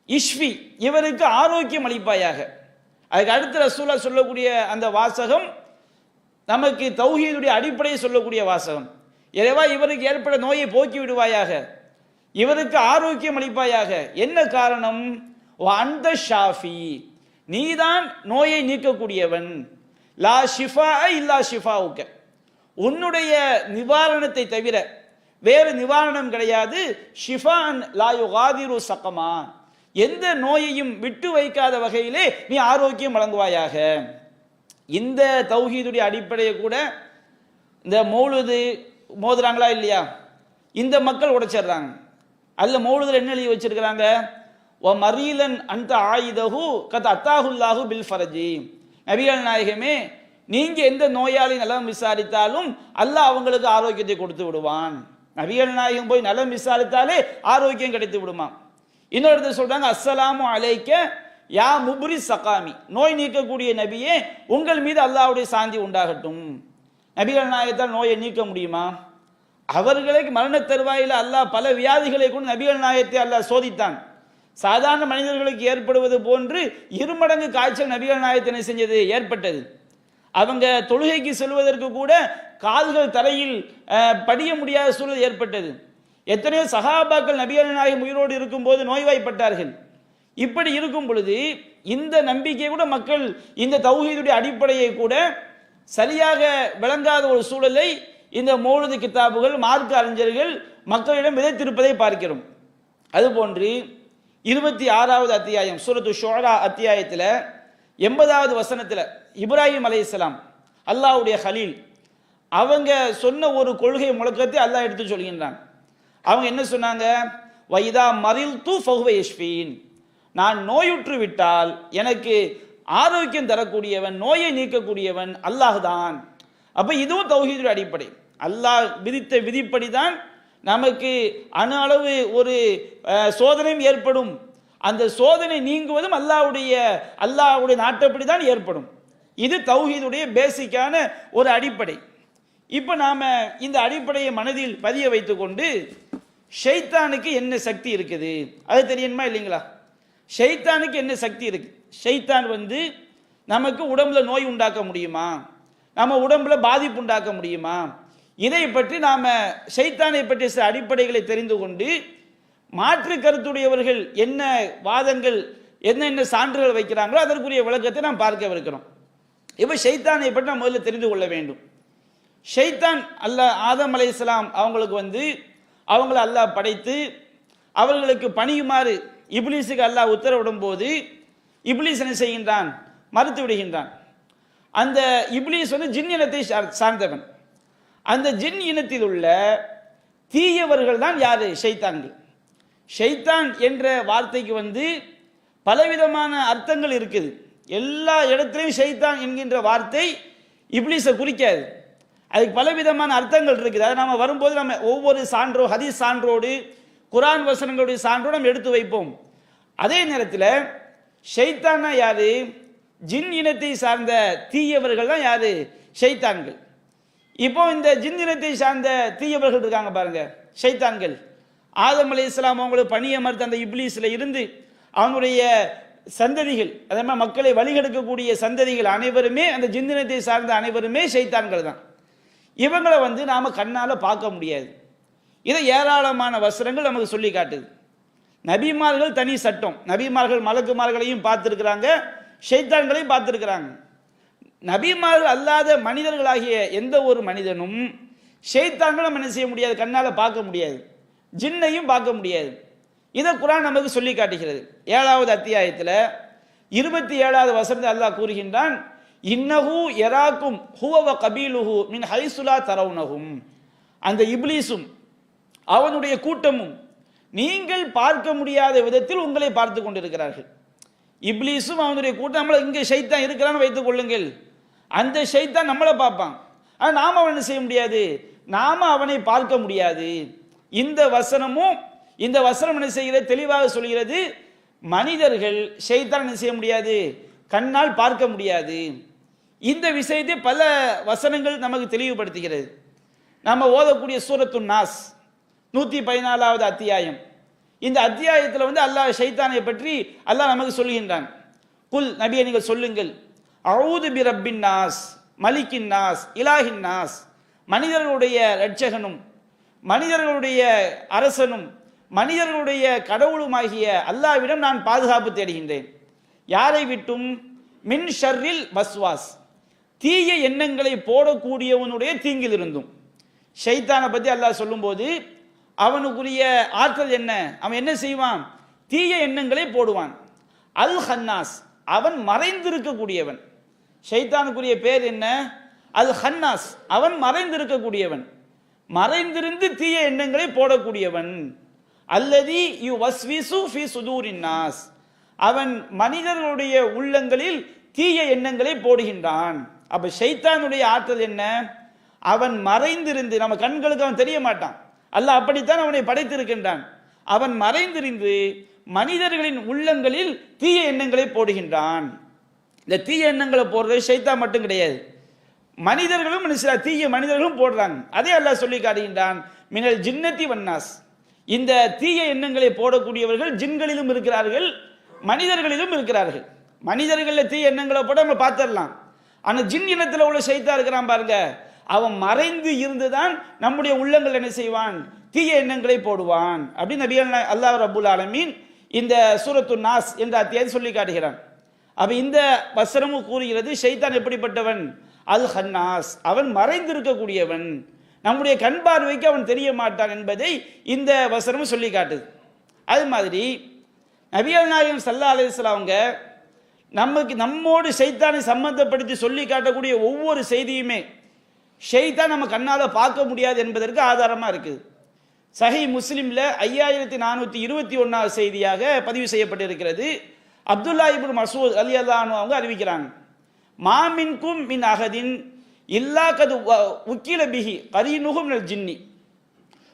இஷ்வி இவருக்கு ஆரோக்கியம் அளிப்பாயாக. அதுக்கு அடுத்து ரசூலா சொல்லக்கூடிய அந்த வாசகம் நமக்கு தௌஹீதுடைய அடிப்படையை சொல்லக்கூடிய வாசகம். இறைவா இவருக்கு ஏற்பட்ட நோயை போக்கி விடுவாயாக, இவருக்கு ஆரோக்கியம் அளிப்பாயாக. என்ன காரணம்? அந்த ஷாஃபி, நீதான் நோயை நீக்கக்கூடியவன், லா ஷிஃபா இல்லா ஷிஃபாவுக்க, உன்னுடைய நிவாரணத்தை தவிர வேறு நிவாரணம் கிடையாது. ஷிஃபான் லா யுகாதிரு சகமா, எந்த நோயையும் விட்டு வைக்காத வகையிலே நீ ஆரோக்கியம் வழங்குவாயாக. இந்த தௌஹீதுடைய அடிப்படையை கூட இந்த மௌலுது மோதுறாங்களா இல்லையா, இந்த மக்கள் உடைச்சிடுறாங்க. அல்ல மௌலுதுல என்ன எழுதி வச்சிருக்கிறாங்க? வ மரீலன் அந்த ஆயுதஹு கத் அத்தாஹுல்லாஹு பில் ஃபரஜி, நபிகள் நாயகமே நீங்க எந்த நோயாளி நலம் விசாரித்தாலும் அல்லாஹ் அவங்களுக்கு ஆரோக்கியத்தை கொடுத்து விடுவான். நபிகள் நாயகம் போய் நலம் விசாரித்தாலே ஆரோக்கியம் கிடைத்து விடுமா. இன்னொரு இடத்துல சொல்றாங்க, அஸ்ஸலாமு அலைக்க யா முப்ரி சகாமி, நோய் நீக்கக்கூடிய நபியே உங்கள் மீது அல்லாஹ்வுடைய சாந்தி உண்டாகட்டும். நபிகள் நாயகத்தால் நோயை நீக்க முடியுமா? அவர்களுக்கு மரண தருவாயில அல்லாஹ் பல வியாதிகளை கொண்டு நபிகள் நாயகத்தை அல்லாஹ் சோதித்தான். சாதாரண மனிதர்களுக்கு ஏற்படுவது போன்று இருமடங்கு காய்ச்சல் நபிகள் நாயகத்தினை செஞ்சது ஏற்பட்டது. அவங்க தொழுகைக்கு செல்வதற்கு கூட கால்கள் தரையில் படிய முடியாத சூழல் ஏற்பட்டது. எத்தனையோ சஹாபாக்கள் நபிகள் நாயகம் உயிரோடு இருக்கும் போது நோய்வாய்ப்பட்டார்கள். இப்படி இருக்கும் பொழுது இந்த நம்பிக்கை கூட மக்கள் இந்த தௌஹீதுடைய அடிப்படையை கூட சரியாக விளங்காத ஒரு சூழலை இந்த மௌலிது கிதாபுகள் மார்க்க அறிஞர்கள் மக்களிடம் விதைத்திருப்பதை பார்க்கிறோம். அதுபோன்று 26வது அத்தியாயம் சூரத்து ஷுஆரா அத்தியாயத்தில் 80வது வசனத்தில் இப்ராஹிம் அலைஹிஸ்ஸலாம் அல்லாஹ்வுடைய ஹலீல் அவங்க சொன்ன ஒரு கொள்கை முழக்கத்தை அல்லாஹ் எடுத்து சொல்கின்றான். அவங்க என்ன சொன்னாங்க? வைதா மரில்து ஃபஹுவ யஷ்ஃபீன், நான் நோயுற்று விட்டால் எனக்கு ஆரோக்கியம் தரக்கூடியவன், நோயை நீக்கக்கூடியவன் அல்லாஹ் தான். அப்ப இதுவும் தௌஹீதுடைய அடிப்படை. அல்லாஹ் விதித்த விதிப்படி தான் நமக்கு அணு அளவு ஒரு சோதனையும் ஏற்படும். அந்த சோதனை நீங்குவதும் அல்லாஹ்வுடைய நாட்டப்படி தான் ஏற்படும். இது தௌஹீதுடைய பேசிக்கான ஒரு அடிப்படை. இப்ப நாம இந்த அடிப்படையை மனதில் பதிய வைத்துக் கொண்டு ஷைத்தானுக்கு என்ன சக்தி இருக்குது அது தெரியுமா இல்லைங்களா? ஷைத்தானுக்கு என்ன சக்தி இருக்கு? ஷைத்தான் நமக்கு உடம்புல நோய் உண்டாக்க முடியுமா? நம்ம உடம்புல பாதிப்பு உண்டாக்க முடியுமா? இதை பற்றி நாம ஷைத்தானை பற்றிய சில அடிப்படைகளை தெரிந்து கொண்டு மாற்று கருத்துடையவர்கள் என்ன வாதங்கள் என்னென்ன சான்றுகள் வைக்கிறாங்களோ அதற்குரிய விளக்கத்தை நாம் பார்க்கவிருக்கிறோம். இப்போ ஷைத்தானை பற்றி நாம் முதல்ல தெரிந்து கொள்ள வேண்டும். ஷைத்தான் ஆதம் அலைஹிஸ்ஸலாம் அவங்களுக்கு அவங்கள அல்லாஹ் படைத்து அவர்களுக்கு பணியுமாறு இப்லீஸுக்கு அல்லாஹ் உத்தரவிடும் போது இப்லீஸ் என்ன செய்கின்றான்? மறுத்து விடுகின்றான். அந்த இப்லீஸ் ஜின் இனத்தை சார்ந்தவன். அந்த ஜின் இனத்தில் உள்ள தீயவர்கள் தான் யாரு? ஷைத்தான்கள். ஷைத்தான் என்ற வார்த்தைக்கு பலவிதமான அர்த்தங்கள் இருக்குது. எல்லா இடத்திலையும் ஷைத்தான் என்கின்ற வார்த்தை இப்லீஸை குறிக்காது. அதுக்கு பலவிதமான அர்த்தங்கள் இருக்குது. அதை நம்ம வரும்போது நம்ம ஒவ்வொரு ஹதீஸ் சான்றோடு குர்ஆன் வசனங்களுடைய சான்றோடு நம்ம எடுத்து வைப்போம். அதே நேரத்தில் ஷைத்தானா யாரு? ஜின் இனத்தை சார்ந்த தீயவர்கள் தான் யாரு? ஷைத்தான்கள். இப்போ இந்த ஜின் இனத்தை சார்ந்த தீயவர்கள் இருக்காங்க பாருங்க, ஷைத்தான்கள். ஆதம் அலைஹிஸ்ஸலாம் அவங்களுக்கு பணியமர்த்த அந்த இப்லீஸ்ல இருந்து அவனுடைய சந்ததிகள், அதே மாதிரி மக்களை வழிகெடுக்கக்கூடிய சந்ததிகள் அனைவருமே அந்த ஜின் இனத்தை சார்ந்த அனைவருமே ஷைத்தான்கள் தான். இவங்களை நாம கண்ணால பார்க்க முடியாது. இதை ஏராளமான வசனங்கள் நமக்கு சொல்லி காட்டுது. நபிமார்கள் தனி சட்டம். நபிமார்கள் மலக்குமார்களையும் பார்த்திருக்கிறாங்க, ஷைத்தான்களையும் பார்த்திருக்கிறாங்க. நபிமார்கள் அல்லாத மனிதர்களாகிய எந்த ஒரு மனிதனும் ஷைத்தான்களும் என்ன செய்ய முடியாது? கண்ணால பார்க்க முடியாது. ஜின்னையும் பார்க்க முடியாது. இதை குர்ஆன் நமக்கு சொல்லி காட்டுகிறது. 7வது அத்தியாயத்தில் 27வது வசனத்தில் அல்லாஹ் கூறுகின்றான், இன்னஹு யராக்கும் ஹுவ வ கபீலுஹு மின் ஹைசுலா தரவுனஹும். அந்த இப்லீஸும் அவனுடைய கூட்டமும் நீங்கள் பார்க்க முடியாத விதத்தில் உங்களை பார்த்து கொண்டிருக்கிறார்கள். இப்லீஸும் அவனுடைய கூட்டம் நம்மளை இங்கே ஷைத்தான் இருக்கிறான்னு வைத்துக் கொள்ளுங்கள். அந்த ஷைத்தான் நம்மளை பார்ப்பான். ஆனால் நாம் அவனை செய்ய முடியாது, நாம அவனை பார்க்க முடியாது. இந்த வசனம் என்ன செய்கிறது? தெளிவாக சொல்கிறது, மனிதர்கள் ஷைத்தான் என்ன செய்ய முடியாது? கண்ணால் பார்க்க முடியாது. இந்த விஷயத்தை பல வசனங்கள் நமக்கு தெளிவுபடுத்துகிறது. நம்ம ஓதக்கூடிய சூரத்து நாஸ் 114வது அத்தியாயம். இந்த அத்தியாயத்தில் அல்லாஹ் ஷைத்தானை பற்றி அல்லாஹ் நமக்கு சொல்கின்றான். குல், நபியை நீங்கள் சொல்லுங்கள், அஊது பி ரப்பின் நாஸ் மலிக்கின் நாஸ் இலாஹின் நாஸ், மனிதர்களுடைய இரட்சகனும் மனிதர்களுடைய அரசனும் மனிதர்களுடைய கடவுளுமாகிய அல்லாஹ்விடம் நான் பாதுகாப்பு தேடுகின்றேன். யாரை விட்டும்? மின் ஷர்ரில் வஸ்வாஸ், தீய எண்ணங்களை போடக்கூடியவனுடைய தீங்கில் இருந்தும். ஷைத்தானை பற்றி அல்லாஹ் சொல்லும்போது அவனுக்குரிய ஆற்றல் என்ன? அவன் என்ன செய்வான்? தீய எண்ணங்களை போடுவான். அல் ஹன்னாஸ், அவன் மறைந்திருக்கக்கூடியவன். ஷைத்தானுக்குரிய பேர் என்ன? அல் ஹன்னாஸ், அவன் மறைந்திருக்கக்கூடியவன், மறைந்திருந்து தீய எண்ணங்களை போடக்கூடியவன். அல்லதி யு வஸ்விசு ஃபி சுதூரின் நாஸ், அவன் மனிதர்களுடைய உள்ளங்களில் தீய எண்ணங்களை போடுகின்றான். அப்ப ஷைத்தானுடைய ஆற்றல் என்ன? அவன் மறைந்திருந்து, நம்ம கண்களுக்கு அவன் தெரிய மாட்டான். அல்லாஹ் அப்படித்தான் அவனை படைத்திருக்கின்றான். அவன் மறைந்திருந்து மனிதர்களின் உள்ளங்களில் தீய எண்ணங்களை போடுகின்றான். இந்த தீய எண்ணங்களை போடுறது ஷைத்தான் மட்டும் கிடையாது, மனிதர்களும் தீய மனிதர்களும் போடுறாங்க. அதே அல்லாஹ் சொல்லி காட்டுகின்றான், மினல் ஜின்னத்தி வன்னாஸ், இந்த தீய எண்ணங்களை போடக்கூடியவர்கள் ஜின்களிலும் இருக்கிறார்கள், மனிதர்களிலும் இருக்கிறார்கள். மனிதர்களில் தீய எண்ணங்களை போட நம்ம பார்த்துடலாம். ஆனால் ஜின் இனத்தில் உள்ள ஷைத்தான் இருக்கிறான் பாருங்க, அவன் மறைந்து இருந்துதான் நம்முடைய உள்ளங்கள் என்ன செய்வான்? தீய எண்ணங்களை போடுவான். அப்படி நபி அல்லாஹ் ரப்புல் ஆலமீன் இந்த சூரத்து நாஸ் என்ற அத்தியாயத்தை சொல்லி காட்டுகிறான். அப்ப இந்த வசனமும் கூறுகிறது, ஷைத்தான் எப்படிப்பட்டவன்? அல் ஹன்னாஸ், அவன் மறைந்திருக்கக்கூடியவன், நம்முடைய கண் பார்வைக்கு அவன் தெரிய மாட்டான் என்பதை இந்த வசனமும் சொல்லி காட்டுது. அது மாதிரி நபிகள் நாயகம் ஸல்லல்லாஹு அலைஹி வஸல்லம் அவங்க நம்மோடு ஷைத்தானை சம்பந்தப்படுத்தி சொல்லி காட்டக்கூடிய ஒவ்வொரு செய்தியுமே ஷைத்தான் நம்ம கண்ணால பார்க்க முடியாது என்பதற்கு ஆதாரமா இருக்குது. சஹீஹ் முஸ்லிம்ல 5421வது செய்தியாக பதிவு செய்யப்பட்டிருக்கிறது. அப்துல்லா இப்னு மஸ்ஊத் ரலியல்லாஹு அன்ஹு அவங்க அறிவிக்கிறாங்க, மாமின்கும் மின் அஹதின் இல்லா கது உக்கில பிஹி கரீனுஹு மினல் ஜின்னி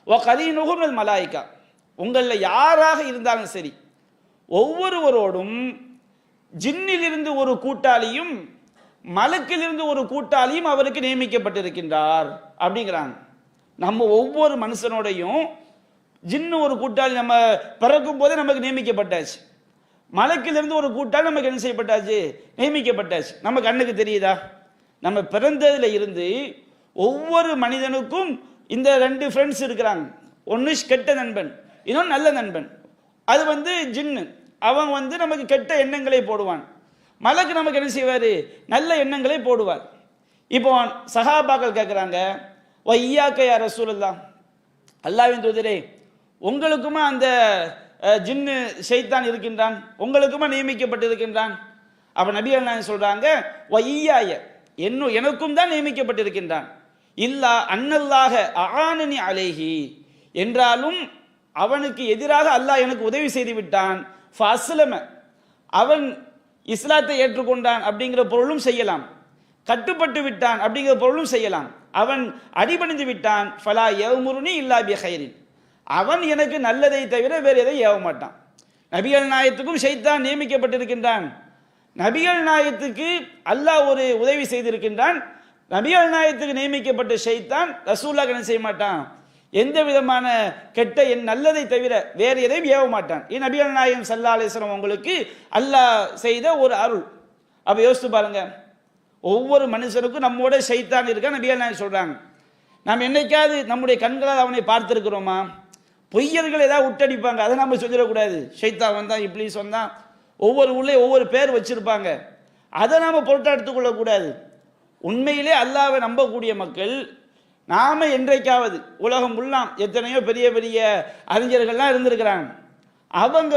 வ கரீனுஹு மினல் மலாயிகா, உங்களில் யாராக இருந்தாலும் சரி ஒவ்வொருவரோடும் ஜின்னிலிருந்து ஒரு கூட்டாளியும் மலக்கிலிருந்து ஒரு கூட்டாளியும் அவருக்கு நியமிக்கப்பட்டிருக்கின்றார் அப்படிங்கிறாங்க. நம்ம ஒவ்வொரு மனுஷனோடையும் ஜின்னு ஒரு கூட்டாளி நம்ம பிறக்கும் போதே நமக்கு நியமிக்கப்பட்டாச்சு, மலக்கிலிருந்து ஒரு கூட்டாளி நமக்கு என்ன செய்யப்பட்டாச்சு? நியமிக்கப்பட்டாச்சு. நம்ம கண்ணுக்கு தெரியுதா? நம்ம பிறந்ததுல இருந்து ஒவ்வொரு மனிதனுக்கும் இந்த ரெண்டு ஃப்ரெண்ட்ஸ் இருக்கிறாங்க. ஒன்று கெட்ட நண்பன், இன்னொன்று நல்ல நண்பன். அது ஜின்னு. அவன் நமக்கு கெட்ட எண்ணங்களை போடுவான். மலக்கு நமக்கு என்ன செய்வார்? நல்ல எண்ணங்களை போடுவார். இப்போ சஹாபாக்கள் கேட்குறாங்க, வையாக்க யா ரசூலுல்லாஹ், அல்லாஹ்வின் தூதரே, உங்களுக்குமா அந்த ஜின்னு ஷைத்தான் இருக்கின்றான்? உங்களுக்குமா நியமிக்கப்பட்டிருக்கின்றான்? அப்ப நபி அல்லாஹ் சொல்றாங்க, வையாய, எனக்கும் தான் நியமிக்கப்பட்டிருக்கின்றான். இல்லா அன்னல்லாஹ ஆனனி அலைஹி, என்றாலும் அவனுக்கு எதிராக அல்லாஹ் எனக்கு உதவி செய்து விட்டான். ஃபஸ்லம, அவன் இஸ்லாத்தை ஏற்றுக்கொண்டான் அப்படிங்கிற பொருளும் செய்யலாம். கட்டுப்பட்டு விட்டான் அப்படிங்கிற பொருளும் செய்யலாம். அவன் அடிபணிந்து விட்டான். ஃபலா யவ்முருனி இல்லா பி கைரின், அவன் எனக்கு நல்லதை தவிர வேறு எதை ஏவ மாட்டான். நபிகள் நாயத்துக்கும் ஷைத்தான் நியமிக்கப்பட்டிருக்கின்றான். நபிகள் நாயத்துக்கு அல்லாஹ் ஒரு உதவி செய்திருக்கின்றான். நபிகள் நாயத்துக்கு நியமிக்கப்பட்ட ஷைத்தான் ரசூலுல்லாஹ் என்ன செய்ய மாட்டான்? எந்த விதமான கெட்ட நல்லதை தவிர வேறு எதையும் ஏவ மாட்டான். நபிகள் நாயகம் ஸல்லல்லாஹு அலைஹி வஸல்லம் உங்களுக்கு அல்லாஹ் செய்த ஒரு அருள். அப்ப யோசித்து பாருங்க, ஒவ்வொரு மனுஷனுக்கும் நம்மோட ஷைத்தான் இருக்கா நபிகள் நாயகம் சொல்றாங்க. நாம் என்னைக்காவது நம்முடைய கண்களால் அவனை பார்த்திருக்கிறோமா? பொய்யர்கள் ஏதாவது விட்டடிப்பாங்க, அதை நம்ம சொல்லிடக்கூடாது. ஷைத்தான் வந்தான், இப்ளீஸ் வந்தான், ஒவ்வொரு ஊர்லேயே ஒவ்வொரு பேர் வச்சிருப்பாங்க. அதை நாம் பொருட்டா எடுத்துக்கொள்ளக்கூடாது. உண்மையிலே அல்லாஹ்வை நம்பக்கூடிய மக்கள், நாம என்றைக்காவது உலகம் உள்ளாம் எத்தனையோ பெரிய பெரிய அறிஞர்கள்லாம் இருந்திருக்கிறாங்க. அவங்க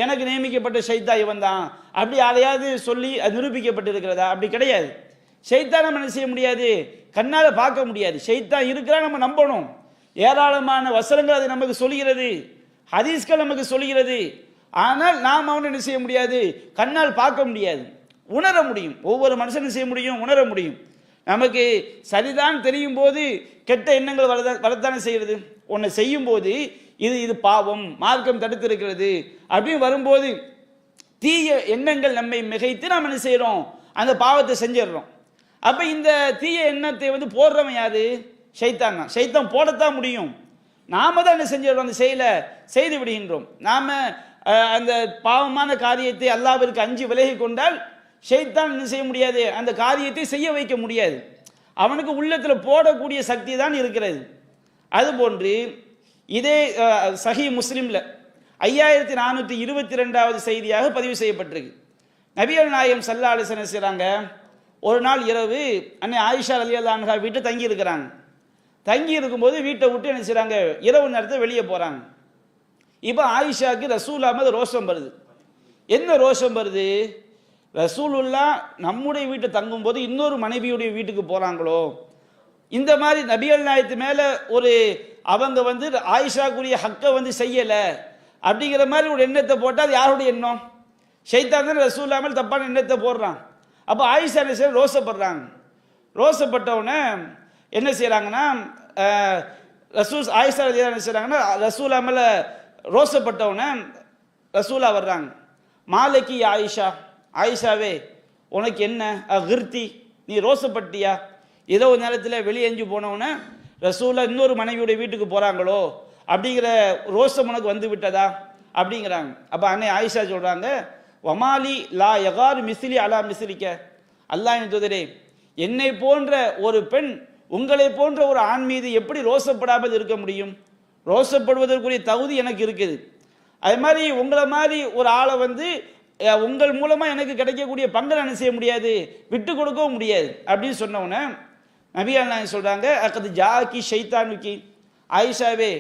எனக்கு நியமிக்கப்பட்ட ஷைத்தான் இவன் தான் அப்படி யாரையாவது சொல்லி அது நிரூபிக்கப்பட்டிருக்கிறதா? அப்படி கிடையாது. ஷைத்தான் நம்ம என்ன செய்ய முடியாது? கண்ணால் பார்க்க முடியாது. ஷைத்தான் இருக்கிறா நம்ம நம்பணும். ஏராளமான வசனங்கள் அது நமக்கு சொல்கிறது, ஹதீஸ்கள் நமக்கு சொல்கிறது. ஆனால் நாம் அவனை என்ன செய்ய முடியாது? கண்ணால் பார்க்க முடியாது, உணர முடியும். ஒவ்வொரு மனுஷனும் செய்ய முடியும், உணர முடியும். நமக்கு சரிதான் தெரியும் போது கெட்ட எண்ணங்கள் வரத்தானே செய்கிறது. ஒன்று செய்யும் போது இது பாவம், மார்க்கம் தடுத்திருக்கிறது அப்படின்னு வரும்போது தீய எண்ணங்கள் நம்மை மிகைத்து நாம் என்ன செய்கிறோம்? அந்த பாவத்தை செஞ்சிடறோம். அப்போ இந்த தீய எண்ணத்தை போடுறவன் யாரு? ஷைத்தான் தான். ஷைத்தான் போடத்தான் முடியும். நாம தான் என்ன செஞ்சிடறோம்? அந்த செயலை செய்து விடுகின்றோம். நாம அந்த பாவமான காரியத்தை அல்லாஹ்விற்கு அஞ்சி விலகி கொண்டால் ஷைத்தான் என்ன செய்ய முடியாது? அந்த காரியத்தை செய்ய வைக்க முடியாது. அவனுக்கு உள்ளத்தில் போடக்கூடிய சக்தி தான் இருக்கிறது. அதுபோன்று இதே சஹீ முஸ்லிம்ல 5422வது செய்தியாக பதிவு செய்யப்பட்டிருக்கு. நபிகள் நாயகம் ஸல்லல்லாஹு அலைஹி வஸல்லம் செய்றாங்க, ஒரு நாள் இரவு அன்னை ஆயிஷா ரலியல்லாஹு அன்ஹா வீட்டை தங்கி இருக்கிறாங்க. தங்கி இருக்கும்போது வீட்டை விட்டு என்ன செய்றாங்க? இரவு நேரத்தில் வெளியே போறாங்க. இப்போ ஆயிஷாக்கு ரசூலுல்லாஹ் மேல ரோஷம் வருது. என்ன ரோஷம் வருது? ரசூலுல்லாஹ் நம்முடைய வீட்டை தங்கும்போது இன்னொரு மனைவியுடைய வீட்டுக்கு போறாங்களோ, இந்த மாதிரி நபிகள் நாயத்து மேல ஒரு அவங்க ஆயிஷாக்குரிய ஹக்கை செய்யல அப்படிங்கிற மாதிரி ஒரு எண்ணத்தை போட்டால் அது யாருடைய எண்ணம்? ஷைத்தான் தான் ரசூலுல்லாஹ் மேல தப்பான எண்ணத்தை போடுறான். அப்போ ஆயிஷா ரோசப்படுறாங்க. ரோசப்பட்டவுடனே என்ன செய்யறாங்கன்னா, ஆயிஷா என்ன செய்யறாங்கன்னா, ரசூலுல்லாஹ் மேல ரோசப்பட்டவுடனே ரசூலா வர்றாங்க. மாலைக்கு ஆயிஷா, ஆயிஷாவே உனக்கு என்ன கிர்த்தி, நீ ரோசப்பட்டியா? ஏதோ ஒரு நேரத்தில் வெளியேஞ்சு போனவுடனே ரசூலா இன்னொரு மனைவியுடைய வீட்டுக்கு போகிறாங்களோ அப்படிங்கிற ரோஷம் உனக்கு வந்து விட்டதா அப்படிங்கிறாங்க. அப்போ அன்னை ஆயிஷா சொல்கிறாங்க, வமாலி லா யகார் மிஸ்லி அலா மிஸ்லிக்க, அல்லாஹ்வின் தூதரே, என்னை போன்ற ஒரு பெண் உங்களை போன்ற ஒரு ஆண் மீது எப்படி ரோசப்படாமல் இருக்க முடியும்? ரோசப்படுவதற்குரிய தகுதி எனக்கு இருக்குது. அது மாதிரி உங்களை மாதிரி ஒரு ஆளை உங்கள் மூலமாக எனக்கு கிடைக்கக்கூடிய பங்கை என்ன செய்ய முடியாது? விட்டு கொடுக்கவும் முடியாது அப்படின்னு சொன்னவுடனே நபி அல்லாஹ் சொல்கிறாங்க, அக்கது ஜாக்கி ஷைத்தானுக்கி, ஆயிஷாவே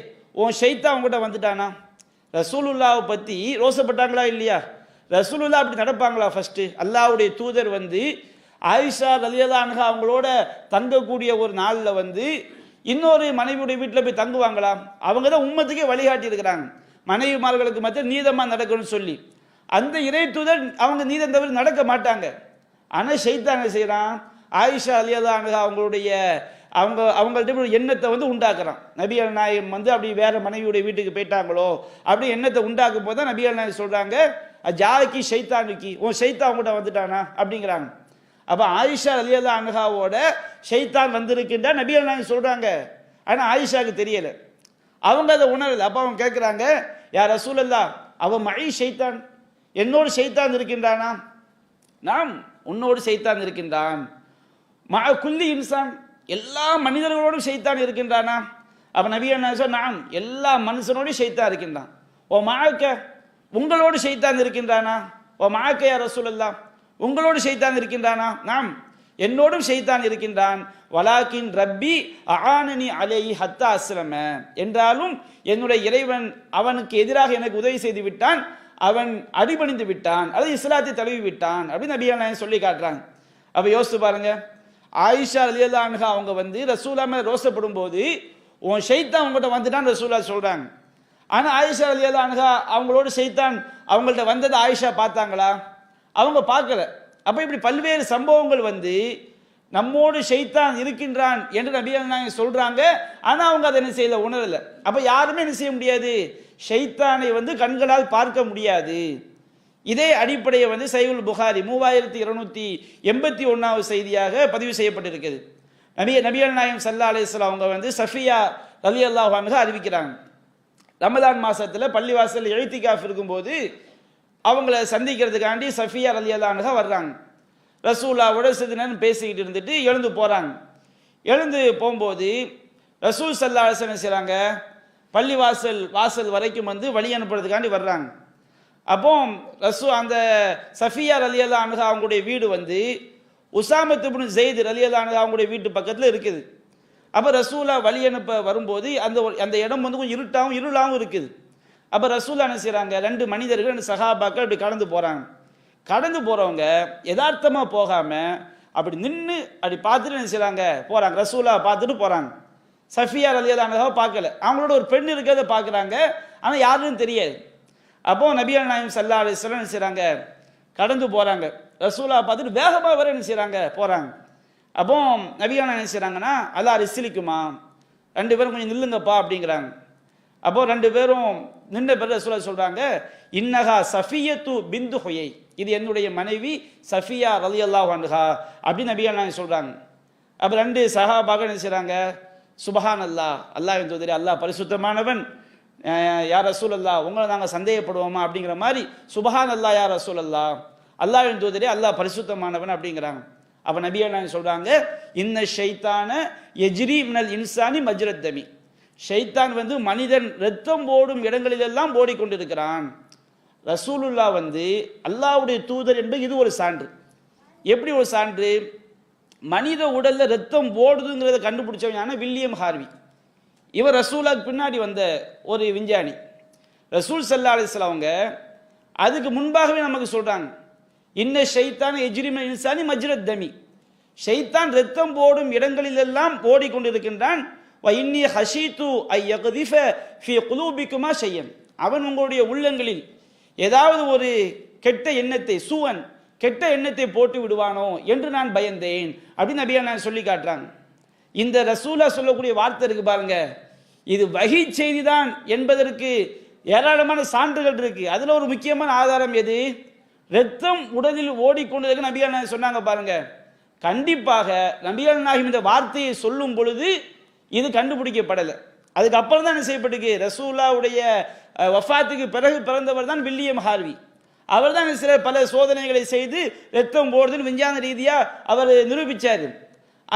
உன் ஷைத்தான் உங்ககிட்ட வந்துட்டானா? ரசூலுல்லாவை பற்றி ரோசப்பட்டாங்களா இல்லையா? ரசூலுல்லாஹ் அப்படி நடப்பாங்களா? ஃபர்ஸ்ட் அல்லாஹ்வுடைய தூதர் ஆயிஷா ரலியல்லாஹு அன்ஹா அவங்களோட தங்கக்கூடிய ஒரு நாளில் இன்னொரு மனைவியுடைய வீட்டில் போய் தங்குவாங்களா? அவங்க தான் உம்மத்துக்கே வழிகாட்டி இருக்கிறாங்க, மனைவிமார்களுக்கு மத்திய நீதமாக நடக்கணும்னு சொல்லி. அந்த இறை தூதர் அவங்க நீதம் தவிர நடக்க மாட்டாங்க. ஆனால் ஷைத்தான் என்ன செய்கிறான்? ஆயிஷா ரலியல்லாஹு அன்ஹா அவங்கள்ட்ட ஒரு எண்ணத்தை உண்டாக்குறான். நபிகள் நாயகம் அப்படி வேற மனைவியுடைய வீட்டுக்கு போயிட்டாங்களோ அப்படி எண்ணத்தை உண்டாக்கும் போது தான் நபிகள் நாயகம் சொல்றாங்க, ஜாக்கி ஷைத்தானுக்கி, உன் ஷைத்தான் கூட வந்துட்டானா அப்படிங்கிறாங்க. அப்போ ஆயிஷா ரலியல்லாஹு அன்ஹாவோட ஷைத்தான் வந்திருக்கின்ற நபிகள் நாயகம் சொல்றாங்க. ஆனால் ஆயிஷாவுக்கு தெரியல, அவங்க அதை உணரல. அப்போ அவங்க கேட்குறாங்க, யார் ரசூலல்லாஹ், அவன் மழை ஷைத்தான், என்னோடு ஷைத்தான் இருக்கின்றானா? நாம் உன்னோடு ஷைத்தான் இருக்கின்றான். குல்லி இன்சான், எல்லா மனிதர்களோடும் ஷைத்தான் இருக்கின்றானா? அப்ப நபி என்ன சொன்னான்? எல்லா மனுஷனோடும் ஷைத்தான் இருக்கின்றான். ஓ மாக்க, உங்களோடு ஷைத்தான் இருக்கின்றானா? ஓ மாக்க யா ரசூலல்லாஹ், உங்களோடு ஷைத்தான் இருக்கின்றானா? நாம், என்னோடும் ஷைத்தான் இருக்கின்றான். வலாக்கின் ரப்பி அஆனனி அலைஹி ஹத்தா அஸ்லம, என்றாலும் என்னுடைய இறைவன் அவனுக்கு எதிராக எனக்கு உதவி செய்து விட்டான், அவன் அடிபணிந்து விட்டான், அது இஸ்லாத்தை தழுவி விட்டான் அப்படின்னு நபி நாயகம் சொல்லி காட்டுறாங்க. அப்ப யோசித்து பாருங்க, ஆயிஷா ரலியல்லாஹு அன்ஹா அவங்க ரசூலா மேல ரோசப்படும் போது உன் ஷைத்தான் உங்கள்கிட்ட வந்துட்டான் ரசூலா சொல்றாங்க. ஆனா ஆயிஷா ரலியல்லாஹு அன்ஹா அவங்களோட ஷைத்தான் அவங்கள்ட்ட வந்ததை ஆயிஷா பார்த்தாங்களா? அவங்க பார்க்கல. அப்ப இப்படி பல்வேறு சம்பவங்கள் நம்மோடு ஷைத்தான் இருக்கின்றான் என்று நபி நாயகம் சொல்றாங்க. ஆனா அவங்க அதை என்ன செய்யல, உணரல. அப்ப யாருமே என்ன செய்ய முடியாது, ஷைத்தானை கண்களால் பார்க்க முடியாது. இதே அடிப்படையை சஹீஹுல் புகாரி 3281வது செய்தியாக பதிவு செய்யப்பட்டிருக்கிறது. நபிகள் நாயகம் ஸல்லல்லாஹு அலைஹி வஸல்லம் அவங்க சஃபியா ரலியல்லாஹு அன்ஹா அறிவிக்கிறாங்க. ரமலான் மாசத்துல பள்ளிவாசல் இழ்திகாஃப் இருக்கும்போது அவங்கள சந்திக்கிறதுக்காண்டி சஃபியா ரலியல்லாஹு அன்ஹா வர்றாங்க. ரசூலாவோட சிறிது நேரம் பேசிக்கிட்டு இருந்துட்டு எழுந்து போறாங்க. எழுந்து போகும்போது ரசூல் ஸல்லல்லாஹு அலைஹி வஸல்லம் செய்றாங்க, வாசல் வரைக்கும் வழி அனுப்புறதுக்காண்டி வர்றாங்க. அப்போ அந்த சஃபியா ரலியல்லாஹு அன்ஹா அவங்களுடைய வீடு உசாமத் இப்னு ஸைத் ரலியல்லாஹு அன்ஹு அவங்களுடைய வீட்டு பக்கத்தில் இருக்குது. அப்ப ரசூலா வழி அனுப்ப வரும்போது அந்த இடம் கொஞ்சம் இருளாகவும் இருக்குது. அப்ப ரசூலா என்ன செய்றாங்க, ரெண்டு மனிதர்கள், ரெண்டு சஹாபாக்கள் இப்படி கடந்து போறாங்க. கடந்து போறவங்க யதார்த்தமா போகாம அப்படி நின்று அப்படி பார்த்துட்டு என்ன செய்றாங்க, போறாங்க. ரசூலா பார்த்துட்டு போறாங்க. சஃபியா ரலியல்லாஹு அன்ஹா பார்க்கல. அவங்களோட ஒரு பெண் இருக்கிறத பார்க்குறாங்க, ஆனா யாருன்னு தெரியாது. அப்போ நபிகள் நாயகம் ஸல்லல்லாஹு அலைஹி வஸல்லம் என்ன செய்றாங்க, கடந்து போறாங்க. ரசூலா பார்த்துட்டு வேகமாக வர என்ன செய்றாங்க, போறாங்க. அப்போ நபிகள் நாயகம் என்ன செய்றாங்கன்னா, அல்லா ரிஸ்லிக்குமா, ரெண்டு பேரும் கொஞ்சம் நில்லுங்கப்பா அப்படிங்கிறாங்க. அப்போ ரெண்டு பேரும் நின்ற பிறகு ரசூலா சொல்றாங்க, இன்னஹா சஃபியத்து பிந்து ஹுயை, இது என்னுடைய மனைவி சஃபியா ரலியல்லாஹு அன்ஹா அப்படின்னு நபிகள் நாயகம் சொல்றாங்க. அப்போ ரெண்டு சஹாபாக என்ன செய்றாங்க, சுபஹான் அல்லாஹ், அல்லாஹ்வின் தூதரே, அல்லாஹ் பரிசுத்தமானவன், யா ரசூலல்லாஹ் உங்களை நாங்கள் சந்தேகப்படுவோமா அப்படிங்கிற மாதிரி, சுபஹான் அல்லாஹ் யா ரசூலல்லாஹ், அல்லாஹ்வின் தூதரே அல்லாஹ் பரிசுத்தமானவன் அப்படிங்கிறாங்க. அப்ப நபி என்ன சொல்றாங்க, இன்ன ஷைத்தான யஜ்ரி மினல் இன்சானி மஜ்ரத் தமி, ஷைத்தான் மனிதன் ரத்தம் போடும் இடங்களிலெல்லாம் ஓடிக்கொண்டிருக்கிறான். ரசூலுல்லாஹ் அல்லாஹ்வுடைய தூதர் என்பது இது ஒரு சான்று. எப்படி ஒரு சான்று? மனித உடல்ல ரத்தம் ஓடுதுங்கிறத கண்டுபிடிச்சவங்க வில்லியம் ஹார்வி. இவர் ரசூலுக்கு பின்னாடி வந்த ஒரு விஞ்ஞானி. ரசூல் ஸல்லல்லாஹு அலைஹி வஸல்லம் அவங்க அதுக்கு முன்பாகவே நமக்கு சொல்றாங்க, இன்ன ஷைத்தான் யஜ்ரி மினல் இன்சானி மஜ்ரத் தமி, ஷைத்தான் ரத்தம் போடும் இடங்களிலெல்லாம் ஓடிக்கொண்டிருக்கின்றான். வ இன்னி ஹஷீது ஐ யக்திஃப ஃபீ குலூபிக்குமா ஷையன், அவன் உங்களுடைய உள்ளங்களில் ஏதாவது ஒரு கெட்ட எண்ணத்தை, கெட்ட எண்ணத்தை போட்டு விடுவானோ என்று நான் பயந்தேன் அப்படின்னு நபியா நான் சொல்லி காட்டுறாங்க. இந்த ரசூலா சொல்லக்கூடிய வார்த்தை இருக்கு பாருங்க, இது வஹி செய்தி தான் என்பதற்கு ஏராளமான சான்றுகள் இருக்கு. அதுல ஒரு முக்கியமான ஆதாரம் எது? ரத்தம் உடலில் ஓடிக்கொண்டதுக்கு நபிகள் நாயகம் சொன்னாங்க பாருங்க. கண்டிப்பாக நபிகள் நாயகம் இந்த வார்த்தையை சொல்லும் பொழுது இது கண்டுபிடிக்கப்படலை. அதுக்கப்புறம் தான் என்ன செய்யப்பட்டிருக்கு, ரசூலாவுடைய வஃபாத்துக்கு பிறகு பிறந்தவர் தான் வில்லியம் ஹார்வி. அவர் தான் சில பல சோதனைகளை செய்து ரத்தம் போடுதுன்னு விஞ்ஞான ரீதியா அவர் நிரூபிச்சாரு.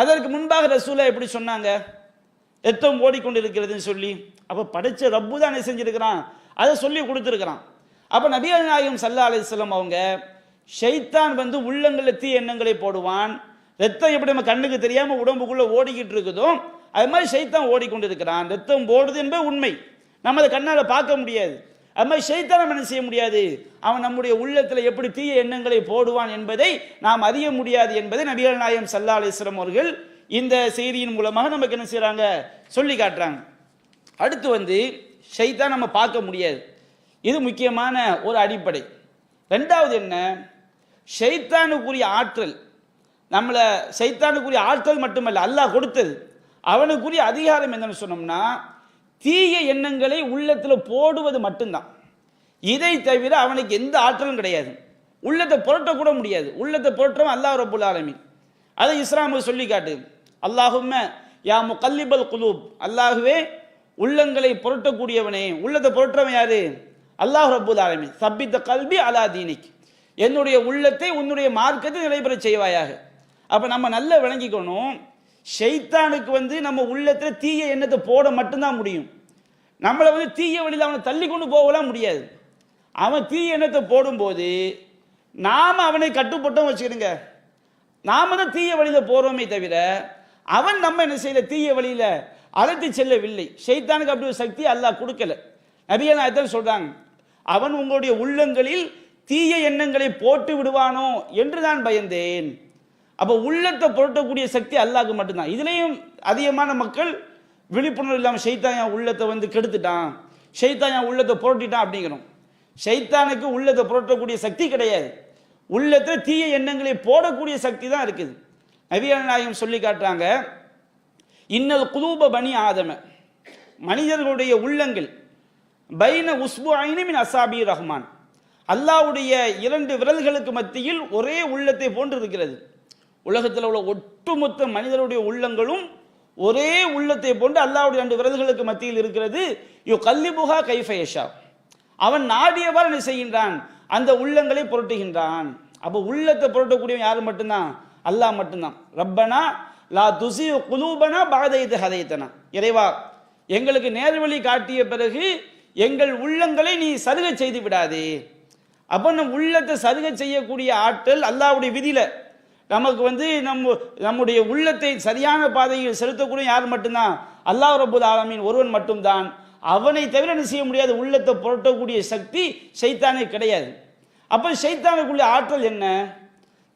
அதற்கு முன்பாக ரசூலா எப்படி சொன்னாங்க, ரத்தம் ஓடிக்கொண்டிருக்கிறதுன்னு சொல்லி. அப்ப படைச்ச ரப்பு தான் என்ன செஞ்சிருக்கிறான், அதை சொல்லி கொடுத்துருக்கிறான். அப்ப நபிகள் நாயகம் ஸல்லல்லாஹு அலைஹி வஸல்லம் அவங்க ஷைத்தான் உள்ளங்களில் தீ எண்ணங்களை போடுவான், ரத்தம் எப்படி நம்ம கண்ணுக்கு தெரியாம உடம்புக்குள்ள ஓடிக்கிட்டு இருக்குதோ அது மாதிரி ஷைத்தான் ஓடிக்கொண்டிருக்கிறான். ரத்தம் போடுது என்பது உண்மை, நம்ம அதை கண்ணால பார்க்க முடியாது. அது மாதிரி ஷைத்தான் நம்ம என்ன செய்ய முடியாது, அவன் நம்முடைய உள்ளத்தில் எப்படி தீய எண்ணங்களை போடுவான் என்பதை நாம் அறிய முடியாது என்பதை நபிகள் நாயகம் ஸல்லல்லாஹு அலைஹி வஸல்லம் அவர்கள் இந்த செய்தியின் மூலமாக நமக்கு என்ன செய்றாங்க, சொல்லி காட்டுறாங்க. அடுத்து ஷைத்தான் நம்ம பார்க்க முடியாது, இது முக்கியமான ஒரு அடிப்படை. ரெண்டாவது என்ன, ஷைத்தானுக்குரிய ஆற்றல், ஷைத்தானுக்குரிய ஆற்றல் மட்டுமல்ல, அல்லாஹ் கொடுத்தது. அவனுக்குரிய அதிகாரம் என்னன்னு சொன்னோம்னா தீய எண்ணங்களை உள்ளத்தில் போடுவது மட்டும்தான். இதை தவிர அவனுக்கு எந்த ஆற்றலும் கிடையாது. உள்ளத்தை புரட்டக்கூட முடியாது. உள்ளத்தை புரட்டுறவன் அல்லாஹ் ரப்புல் ஆலமீன். அதை இஸ்லாம் சொல்லி காட்டு, அல்லாஹும்ம யா முகல்லிபல் குலூப், அல்லாஹுவே உள்ளங்களை புரட்டக்கூடியவனே. உள்ளத்தை புரட்டுறவன் யாரு, அல்லாஹ் ரப்புல் ஆலமீன். சப்பித்த கல்பி அலா தீனிக், என்னுடைய உள்ளத்தை உன்னுடைய மார்க்கத்தை நிலைபெற செய்வாயாக. அப்ப நம்ம நல்லா விளங்கிக்கணும், ஷைத்தானுக்கு வந்து நம்ம உள்ளத்தில் தீய எண்ணத்தை போட மட்டும்தான் முடியும். நம்மளை வந்து தீய வழியில் அவனை தள்ளி கொண்டு போகலாம் முடியாது. அவன் தீய எண்ணத்தை போடும்போது நாம் அவனை கட்டுப்பட்டோம் வச்சுக்கிடுங்க, நாம தான் தீய வழியில் போகிறோமே தவிர அவன் நம்ம என்ன செய்யல, தீய வழியில் அழைத்து செல்லவில்லை. ஷைத்தானுக்கு அப்படி ஒரு சக்தி அல்லாஹ் கொடுக்கல. நபிகள் நாயகம் சொல்றாங்க, அவன் உங்களுடைய உள்ளங்களில் தீய எண்ணங்களை போட்டு விடுவானோ என்று நான் பயந்தேன். அப்போ உள்ளத்தை புரட்டக்கூடிய சக்தி அல்லாஹ்க்கு மட்டும்தான். இதுலேயும் அதிகமான மக்கள் விழிப்புணர்வு இல்லாமல் ஷைத்தான் என் உள்ளத்தை வந்து கெடுத்துட்டான், ஷைத்தான் என் உள்ளத்தை புரட்டிட்டான் அப்படிங்கிறோம். ஷைத்தானுக்கு உள்ளத்தை புரட்டக்கூடிய சக்தி கிடையாது, உள்ளத்தில் தீய எண்ணங்களை போடக்கூடிய சக்தி தான் இருக்குது. நபிகள் நாயகம் சொல்லி காட்டுறாங்க, இன்னல் குலூப பனி ஆதம, மனிதர்களுடைய உள்ளங்கள் பைன உஸ்புஐனி மின் அசாபி ரஹ்மான், அல்லாஹ்வுடைய 2 விரல்களுக்கு மத்தியில் ஒரே உள்ளத்தை போன்று இருக்கிறது. உலகத்தில் உள்ள ஒட்டுமொத்த மனிதருடைய உள்ளங்களும் ஒரே உள்ளத்தை போன்று அல்லாஹ்வுடைய 2 விரல்களுக்கு மத்தியில் இருக்கிறது. யு கல்லிபுஹா கைஃப யஷா, அவன் நாடியவாறு என்ன செய்கின்றான், அந்த உள்ளங்களை புரட்டுகின்றான். அப்போ உள்ளத்தை புரட்டக்கூடியவன் யார் மட்டும்தான், அல்லாஹ் மட்டும்தான். ரப்பனா லா துஸி குலூபனா பஅத இத் ஹதைதனா, இறைவா எங்களுக்கு நேர்வழி காட்டிய பிறகு எங்கள் உள்ளங்களை நீ சருகை செய்து விடாதே. அப்போ நம் உள்ளத்தை சருகை செய்யக்கூடிய ஆற்றல் அல்லாஹ்வுடைய விதியில நமக்கு வந்து நம்முடைய உள்ளத்தை சரியான பாதையில் செலுத்தக்கூடிய யார் மட்டும்தான், அல்லாஹ் ரப்புல் ஆலமீன் ஒருவன் மட்டும்தான். அவனை தவிர என்ன செய்ய முடியாது, உள்ளத்தை புரட்டக்கூடிய சக்தி ஷைத்தானே கிடையாது. அப்போ ஷைத்தானுக்குள்ள ஆற்றல் என்ன,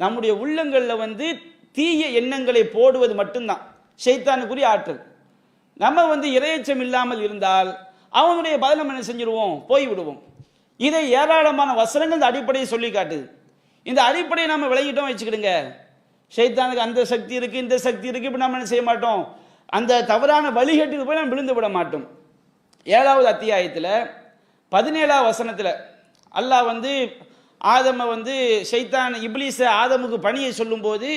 நம்முடைய உள்ளங்களில் வந்து தீய எண்ணங்களை போடுவது மட்டும்தான் ஷைத்தானுக்குரிய ஆற்றல். நம்ம வந்து இரையச்சம் இல்லாமல் இருந்தால் அவனுடைய பதில் நம்ம என்ன செஞ்சிருவோம், போய்விடுவோம். இதை ஏராளமான வசனங்கள் இந்த அடிப்படையை சொல்லி காட்டுது. இந்த அடிப்படையை நம்ம விளங்கிட்டோம் வச்சுக்கிடுங்க, ஷைத்தானுக்கு அந்த சக்தி இருக்கு, இந்த சக்தி இருக்கு, இப்படி நம்ம என்ன செய்ய மாட்டோம், அந்த தவறான வழிகேட்டுக்கு போய் நம்ம விழுந்து விட மாட்டோம். 7வது அத்தியாயத்தில் 17வது வசனத்தில் அல்லாஹ் வந்து ஆதமை வந்து ஷைத்தான் இப்லீஸ ஆதமுக்கு பணியை சொல்லும்போது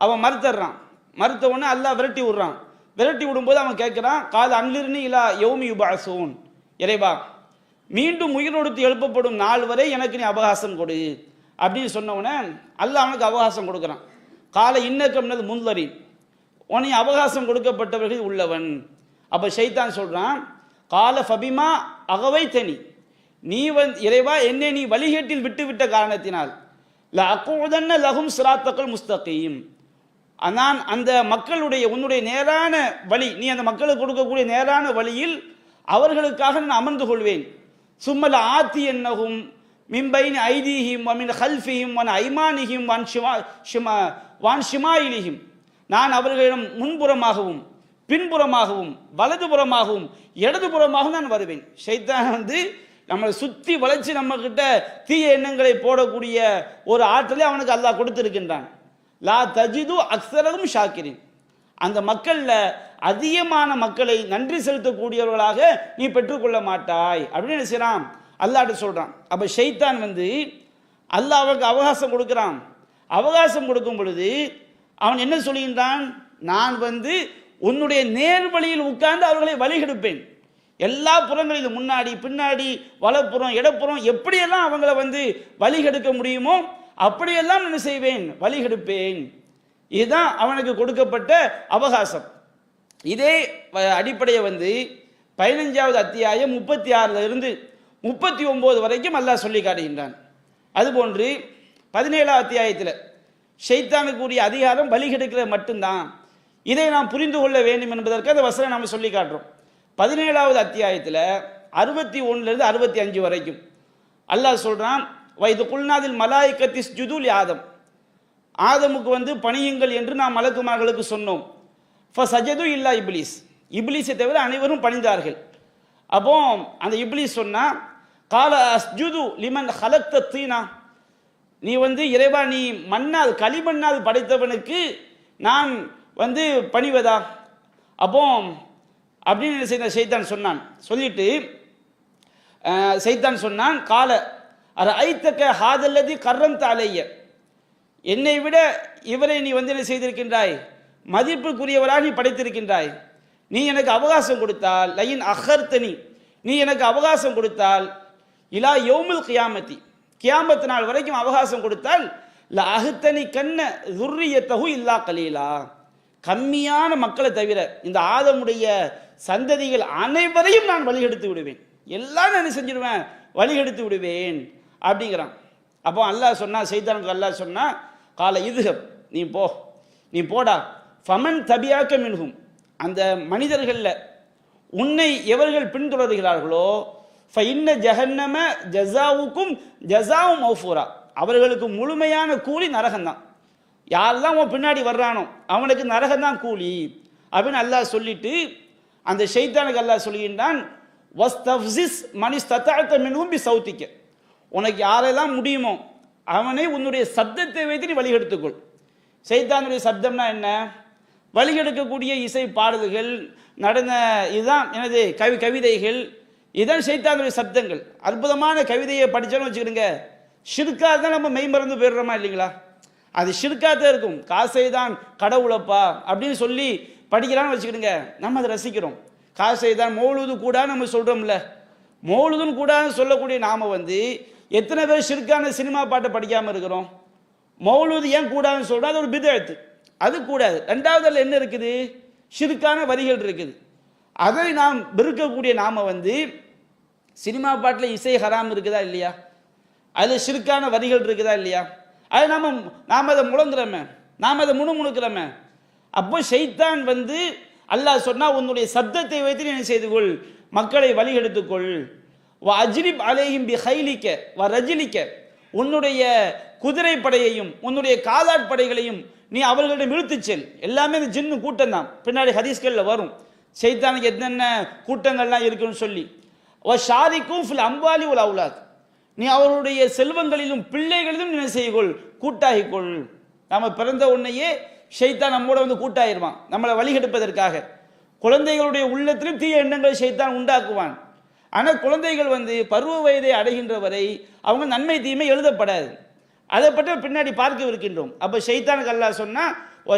அவன் மறுத்துறான். மறுத்த உடனே அல்லாஹ் விரட்டி விடுறான். விரட்டி விடும்போது அவன் கேட்குறான், கால அன்லிர்னி இலா யௌமி யுபஅஸூன், இறைவா மீண்டும் உயிரோடுத்து எழுப்பப்படும் நாள் வரை எனக்கு நீ அவகாசம் கொடு அப்படின்னு சொன்னவனே அல்லாஹ் அவனுக்கு அவகாசம் கொடுக்குறான். கால இன்னக்க மினல் முன்லரின், உன்னை அவகாசம் கொடுக்கப்பட்டவர்கள் உள்ளவன். அப்போ ஷைத்தான் சொல்கிறான், கால ஃபபிமா அகவை தனி, நீ வந்து இறைவா என்னை நீ வழிகேட்டில் விட்டுவிட்ட காரணத்தினால் ல அக்கூதன்ன லஹும் சிராத்தக்கல் முஸ்தகீம், நான் அந்த மக்களுடைய உன்னுடைய நேரான வழி, நீ அந்த மக்களுக்கு கொடுக்கக்கூடிய நேரான வழியில் அவர்களுக்காக நான் அமர்ந்து கொள்வேன். சும்மல ஆத்தி என்னகும் மிம்பைன் ஐதீஹிம் வமின் ஹல்ஃபிஹிம் வன் ஐமானிஹிம் வான் ஷிமாயிலிஹிம், நான் அவர்களிடம் முன்புறமாகவும் பின்புறமாகவும் வலதுபுறமாகவும் இடதுபுறமாகவும் நான் வருவேன். ஷைத்தான் வந்து நம்மளை சுற்றி வளைச்சு நம்ம கிட்ட தீய எண்ணங்களை போடக்கூடிய ஒரு ஆற்றலை அவனுக்கு அல்லாஹ் கொடுத்திருக்கின்றான். லா தஜிது அக்ஸரஹும் ஷாக்கிரின், அந்த மக்களில் அதிகமான மக்களை நன்றி செலுத்தக்கூடியவர்களாக நீ பெற்றுக்கொள்ள மாட்டாய் அப்படின்னு என்ன செய்யறான், அல்லாஹ்ட்ட சொல்றான். அப்போ ஷைத்தான் வந்து அல்லாஹ் அவனுக்கு அவகாசம் கொடுக்குறான். அவகாசம் கொடுக்கும் பொழுது அவன் என்ன சொல்கின்றான், நான் வந்து உன்னுடைய நேர்வழியில் உட்கார்ந்து அவர்களை வழிகெடுப்பேன். எல்லா புறங்களிலும் முன்னாடி பின்னாடி வலப்புறம் இடப்புறம் எப்படியெல்லாம் அவங்கள வந்து வழிகெடுக்க முடியுமோ அப்படியெல்லாம் என்ன செய்வேன், வழிகெடுப்பேன். இதுதான் அவனுக்கு கொடுக்கப்பட்ட அவகாசம். இதே அடிப்படையை வந்து 15வது அத்தியாயம் 36 இருந்து 39 வரைக்கும் அல்லாஹ் சொல்லி காட்டுகின்றான். அதுபோன்று 17வது அத்தியாயத்தில் ஷைத்தானுக்குரிய அதிகாரம் வழிகெடுக்கிறது மட்டும்தான். இதை நாம் புரிந்து கொள்ள வேண்டும் என்பதற்கு அந்த வசனம் நாம் சொல்லி காட்டுறோம். 17வது அத்தியாயத்தில் 61 65 வரைக்கும் அல்லாஹ் சொல்றான், வைது குல்நாதில் மலாய்கத்திஸ் ஜுதுல் ஆதம், ஆதமுக்கு வந்து பணியுங்கள் என்று நாம் மலக்குமார்களுக்கு சொன்னோம். ஃபஸஜது இல்லா இப்லீஸ், இப்லீஸை தவிர அனைவரும் பணிந்தார்கள். அப்போ அந்த இப்லீஸ் சொன்னா, கால அஸ்ஜுது லிமன் ஹலக்த தீனா, நீ வந்து இறைவா நீ மண்ணால் களிமண்ணால் படைத்தவனுக்கு நான் வந்து பணிவதா. அப்போ அப்படின்னு செய்த ஷைத்தான் சொன்னான். சொல்லிட்டு ஷைத்தான் சொன்னான், கால அர ஐத்தக்க ஹாதல்லதி கர்ரம் தாலைய, என்னை விட இவரை நீ வந்து என்ன செய்திருக்கின்றாய், மதிப்புக்குரியவராக நீ படைத்திருக்கின்றாய். நீ எனக்கு அவகாசம் கொடுத்தால் லைன் அஹர்த்தனி, நீ எனக்கு அவகாசம் கொடுத்தால் இலா யௌமுல் கியாமத்தி, கியாமத்து நாள் வரைக்கும் அவகாசம் கொடுத்தால் ல அஹ்தனி கண்ண துர்ரியத்தஹு இல்லா கலீலா, கம்மியான மக்களை தவிர இந்த ஆதமுடைய சந்ததிகள் அனைவரையும் நான் வழிகெடுத்து விடுவேன், எல்லாம் நான் செஞ்சிருவேன், வழிகெடுத்து விடுவேன் அப்படிங்கிறான். அப்போ அல்லாஹ் சொன்னா, சைத்தானுக்கு அல்லாஹ் சொன்னா, கால இதுஹப், நீ போடா, ஃபமன் தபியாக்க மின்ஹும், அந்த மனிதர்கள்ல உன்னை எவர்கள் பின்தொடர்கிறார்களோ, ஃபஇன்ன ஜஹன்னம ஜஸாவுக்கும் ஜஸாவும் மௌஃபூரா, அவர்களுக்கு முழுமையான கூலி நரகம்தான். யாரெல்லாம் உன் பின்னாடி வர்றானோ அவனுக்கு நரகம்தான் கூலி அப்படின்னு அல்லாஹ் சொல்லிட்டு, அந்த ஷைத்தானுக்கு அல்லாஹ் சொல்லுகின்றான், வஸ்தஃப்ஸிஸ் மனிஸ்ததஅத மின்ஹும் பிஸௌதிக, உனக்கு யாரெல்லாம் முடியுமோ அவனை உன்னுடைய சப்தத்தை வைத்து நீ வழிகெடுத்துக்கொள். ஷைத்தானுடைய சப்தம்னா என்ன? வழிகெடுக்கக்கூடிய இசை பாடல்கள், நடன, இதுதான் எனது கவிதைகள், இதுதான் ஷைத்தானுடைய சப்தங்கள். அற்புதமான கவிதையை படித்தாலும் வச்சுக்கிடுங்க, ஷிர்காக தான் நம்ம மெய்மறந்து போயிடுறோமா இல்லைங்களா? அது ஷிர்காக தான் இருக்கும். காசை தான் கடவுளப்பா அப்படின்னு சொல்லி படிக்கிறான்னு வச்சுக்கிடுங்க, நம்ம அதை ரசிக்கிறோம். காசை தான் மௌலுது கூட நம்ம சொல்கிறோம்ல, மௌலுதுன்னு கூட சொல்லக்கூடிய நாம் எத்தனை பேர் ஷிர்கான சினிமா பாட்டை படிக்காமல் இருக்கிறோம்? மௌலுது ஏன் கூடாதுன்னு சொல்கிறோம்? அது ஒரு பிதஅத், அது கூடாது. ரெண்டாவது அதில் என்ன இருக்குது? ஷிர்கான வரிகள் இருக்குது. அதை நாம் வெறுக்கக்கூடிய நாம சினிமா பாட்டில் இசை ஹராம் இருக்குதா இல்லையா? அதில் ஷிர்கான வரிகள் இருக்குதா இல்லையா? அது நாம் அதை முழங்குறோமே, நாம் அதை முணுமுணுக்கிறோமே. அப்போ ஷைத்தான் அல்லாஹ் சொன்னா, உன்னுடைய சப்தத்தை வைத்து நீ செய்து கொள், மக்களை வழி எடுத்துக்கொள். அஜ்ரிப் அலைஹிம் பிஹைலிக வ ரஜிலிக, உன்னுடைய குதிரை படையையும் உன்னுடைய காலாட் படைகளையும் நீ அவர்களிடம் இழுத்துச் செல். எல்லாமே இந்த ஜின்னு கூட்டம் தான். பின்னாடி ஹதீஸ்களில் வரும் ஷைத்தானுக்கு என்னென்ன கூட்டங்கள்லாம் இருக்குன்னு சொல்லி. ஷாரிக்கும் ஃபில் அம்வாலி வல் அவுலாத், நீ அவருடைய செல்வங்களிலும் பிள்ளைகளிலும் நீ செய்கொள், கூட்டாகிக்கொள். நம்ம பிறந்த உடனேயே ஷைத்தான் நம்மோட கூட்டாயிருவான், நம்மளை வழிகெடுப்பதற்காக. குழந்தைகளுடைய உள்ளத்திலும் தீய எண்ணங்களை ஷைத்தான் உண்டாக்குவான். ஆனால் குழந்தைகள் பருவ வயதை அடைகின்ற வரை அவங்க நன்மை தீமை எழுதப்படாது. அதை பற்றி பின்னாடி பார்க்க இருக்கின்றோம். அப்போ ஷைத்தானுக்கு அல்லாஹ் சொன்னா,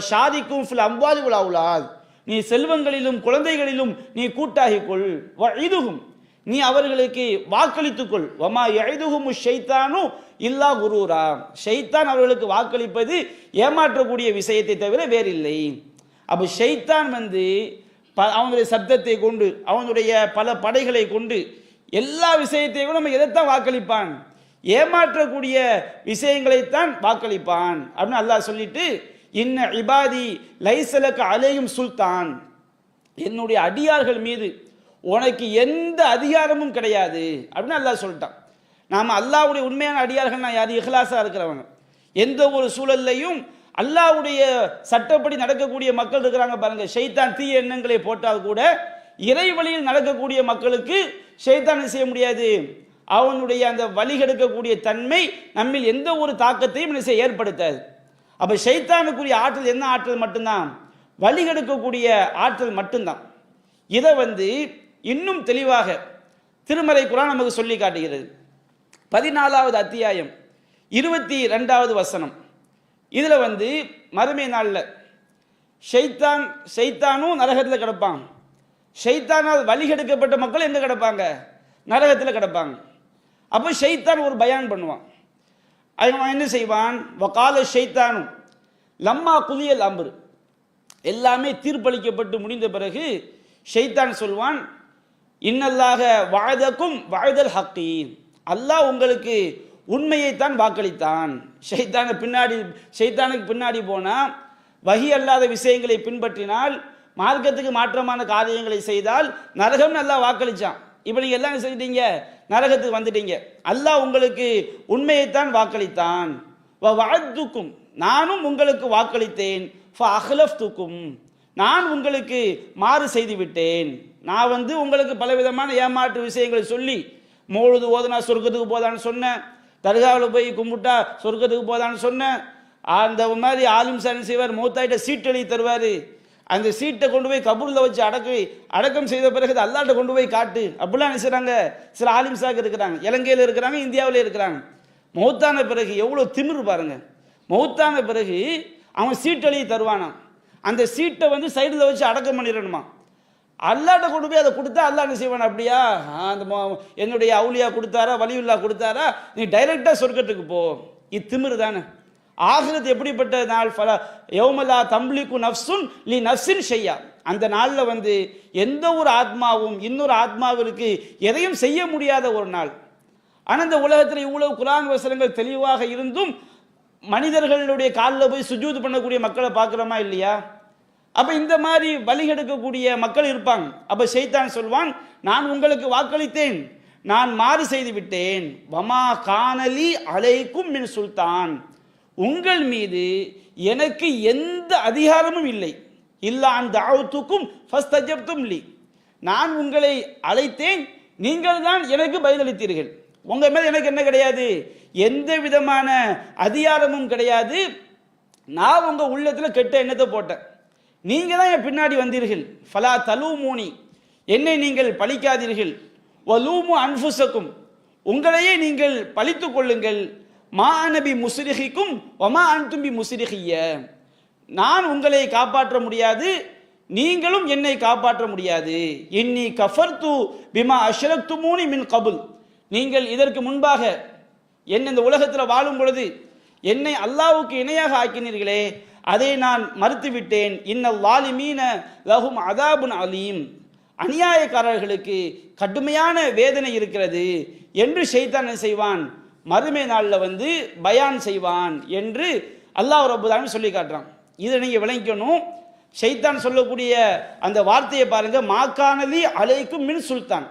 ஷாரிக்கும் ஃபில் அம்வாலி வல் அவுலாத், நீ செல்வங்களிலும் குழந்தைகளிலும் நீ கூட்டாகிக்கொள். இதுகும், நீ அவர்களுக்கு வாக்களித்துக்கொள். வமா யஇதுஹுமு ஷைத்தானு இல்லா குரூரா, ஷைத்தான் அவர்களுக்கு வாக்களிப்பது ஏமாற்றக்கூடிய விஷயத்தை தவிர வேறில்லை. அப்போ ஷைத்தான் அவனுடைய சப்தத்தை கொண்டு, அவனுடைய பல படைகளை கொண்டு எல்லா விஷயத்தையும் நம்ம எதைத்தான் வாக்களிப்பான்? ஏமாற்றக்கூடிய விஷயங்களைத்தான் வாக்களிப்பான் அப்படின்னு அல்லாஹ் சொல்லிட்டு, இன்ன இபாதி லைஸலக அலையும் சுல்தான், என்னுடைய அடியார்கள் மீது உனக்கு எந்த அதிகாரமும் கிடையாது அப்படின்னு அல்லாஹ் சொல்லிட்டான். நாம் அல்லாஹ்வுடைய உண்மையான அடியார்கள் யார்? இஹ்லாஸா இருக்கிறவங்க. எந்த ஒரு சூழல்லையும் அல்லாஹ்வுடைய சட்டப்படி நடக்கக்கூடிய மக்கள் இருக்கிறாங்க பாருங்க. ஷைத்தான் தீய எண்ணங்களை போட்டால் கூட இறை வழியில் நடக்கக்கூடிய மக்களுக்கு ஷைத்தான் செய்ய முடியாது. அவனுடைய அந்த வழிகெடுக்கக்கூடிய தன்மை நம்மில் எந்த ஒரு தாக்கத்தையும் ஏற்படுத்தாது. அப்ப ஷைத்தானுக்குரிய ஆற்றல் என்ன? ஆற்றல் மட்டும்தான், வழிகெடுக்கக்கூடிய ஆற்றல் மட்டும்தான். இதை இன்னும் தெளிவாக திருமறை குர்ஆன் நமக்கு சொல்லி காட்டுகிறது. 14வது அத்தியாயம் 22வது வசனம். இதுல மறுமை நாள்ல ஷைத்தானும் நரகத்தில் கிடப்பான். ஷைத்தானால் வழிகெடுக்கப்பட்ட மக்கள் எங்க கிடப்பாங்க? நரகத்தில் கிடப்பாங்க. அப்போ ஷைத்தான் ஒரு பயான் பண்ணுவான். அவன் என்ன செய்வான்? வகால ஷைத்தானும் லம்மா குதியல் அம்ரு, எல்லாமே தீர்ப்பளிக்கப்பட்டு முடிந்த பிறகு ஷைத்தான் சொல்வான், இன்னல்லாக வஅதக்கும் வஅதல் ஹக்கீம், அல்லாஹ் உங்களுக்கு உண்மையைத்தான் வாக்களித்தான். ஷைத்தானுக்கு பின்னாடி போனால், வஹி அல்லாத விஷயங்களை பின்பற்றினால், மார்க்கத்துக்கு மாற்றமான காரியங்களை செய்தால் நரகம் அல்லாஹ் வாக்களிச்சான். இப்போ நீங்கள் எல்லாம் செஞ்சிட்டீங்க, நரகத்துக்கு வந்துட்டீங்க. அல்லாஹ் உங்களுக்கு உண்மையைத்தான் வாக்களித்தான். வஅதுக்கும், நானும் உங்களுக்கு வாக்களித்தேன். ஃபஅஹ்லஃப்துக்கும், நான் உங்களுக்கு மாறு செய்து விட்டேன். நான் உங்களுக்கு பலவிதமான ஏமாற்று விஷயங்களை சொல்லி, மௌலுது ஓதுனா சொர்க்கத்துக்கு போதான்னு சொன்னேன், தர்காவில் போய் கும்பிட்டா சொர்க்கத்துக்கு போதான்னு சொன்னேன். அந்த மாதிரி ஆலிம் சான் செய்வார், மௌத்தாயிட்ட சீட் எழுதி தருவார். அந்த சீட்டை கொண்டு போய் கபூரில் வச்சு அடக்கம் செய்த பிறகு அல்லாட்ட கொண்டு போய் காட்டு அப்படிலாம் நினைச்சாங்க. சில ஆலிம் சாக்கு இருக்கிறாங்க, இலங்கையில் இருக்கிறாங்க, இந்தியாவிலே இருக்கிறாங்க. மௌத்தான பிறகு எவ்வளோ திமிரு பாருங்க. மௌத்தான பிறகு அவன் சீட் எழுதி தருவானா, அந்த சீட்டை சைடில் வச்சு அடக்கம் பண்ணிடணுமா. அல்லாட்ட கொண்டு போய் அதை கொடுத்தா அல்லாஹ் என்ன செய்வான்? அப்படியா, அந்த என்னுடைய அவுலியா கொடுத்தாரா, வலியுல்லா கொடுத்தாரா, நீ டைரெக்டாக சொர்க்கத்துக்கு போ. இது திமிரு தானே. ஆகிரத் எப்படிப்பட்ட நாள்? யௌமலா தம்லிகு நஃப்சுன் லி நஃப்சின் ஷையா. அந்த நாளில் வந்து எந்த ஒரு ஆத்மாவும் இன்னொரு ஆத்மாவிற்கு எதையும் செய்ய முடியாத ஒரு நாள். ஆனால் இந்த உலகத்தில் இவ்வளவு குர்ஆன் வசனங்கள் தெளிவாக இருந்தும் மனிதர்களுடைய காலில் போய் சுஜூத் பண்ணக்கூடிய மக்களை பார்க்குறோமா இல்லையா? அப்ப இந்த மாதிரி வழிகெடுக்கக்கூடிய மக்கள் இருப்பாங்க. அப்ப ஷைத்தான் சொல்வான், நான் உங்களுக்கு வாக்களித்தேன், நான் மாறு செய்து விட்டேன். வமா கானலி அலைக்கும் மின் சுல்தான், உங்கள் மீது எனக்கு எந்த அதிகாரமும் இல்லை. இல்லான் தஅவுதுக்கும் ஃபஸ்தஜப்தும் லி, நான் உங்களை அழைத்தேன், நீங்கள் தான் எனக்கு பதிலளித்தீர்கள். உங்க மேல எனக்கு என்ன கிடையாது? எந்த விதமான அதிகாரமும் கிடையாது. நான் உங்க உள்ளத்துல கெட்ட எண்ணத்தை போட்டேன், நீங்க தான் என் பின்னாடி வந்தீர்கள். ஃபலா தலூமூனி, என்னை நீங்கள் பழிக்காதீர்கள். வலூமு அன்ஃபுஸக்கும், உங்களையே நீங்கள் பழித்துக் கொள்ளுங்கள். மா நபி முஸ்ரிஹிக்கும் வமா அன்தும் பி முஸ்ரிஹிய, நான் உங்களை காப்பாற்ற முடியாது, நீங்களும் என்னை காப்பாற்ற முடியாது. இன்னி கஃபர்து பிமா அஷ்ரக்துமூனி மின் கபுல், நீங்கள் இதற்கு முன்பாக என்ன இந்த உலகத்தில் வாழும் பொழுது என்னை அல்லாஹ்வுக்கு இணையாக ஆக்கினீர்களே, அதை நான் மறுத்துவிட்டேன். இன்னல் லாலிமீன லஹும் அதாபுன் அலீம், அநியாயக்காரர்களுக்கு கடுமையான வேதனை இருக்கிறது என்று ஷைத்தான் செய்வான், மறுமை நாளில் வந்து பயான் செய்வான் என்று அல்லாஹ் ரப்பல் ஆலமீன் சொல்லி காட்டுறான். இதை நீங்கள் விளங்கிக்கணும். ஷைத்தான் சொல்லக்கூடிய அந்த வார்த்தையை பாருங்க, மாக்கானலி அலைக்கும் மின் சுல்தான்,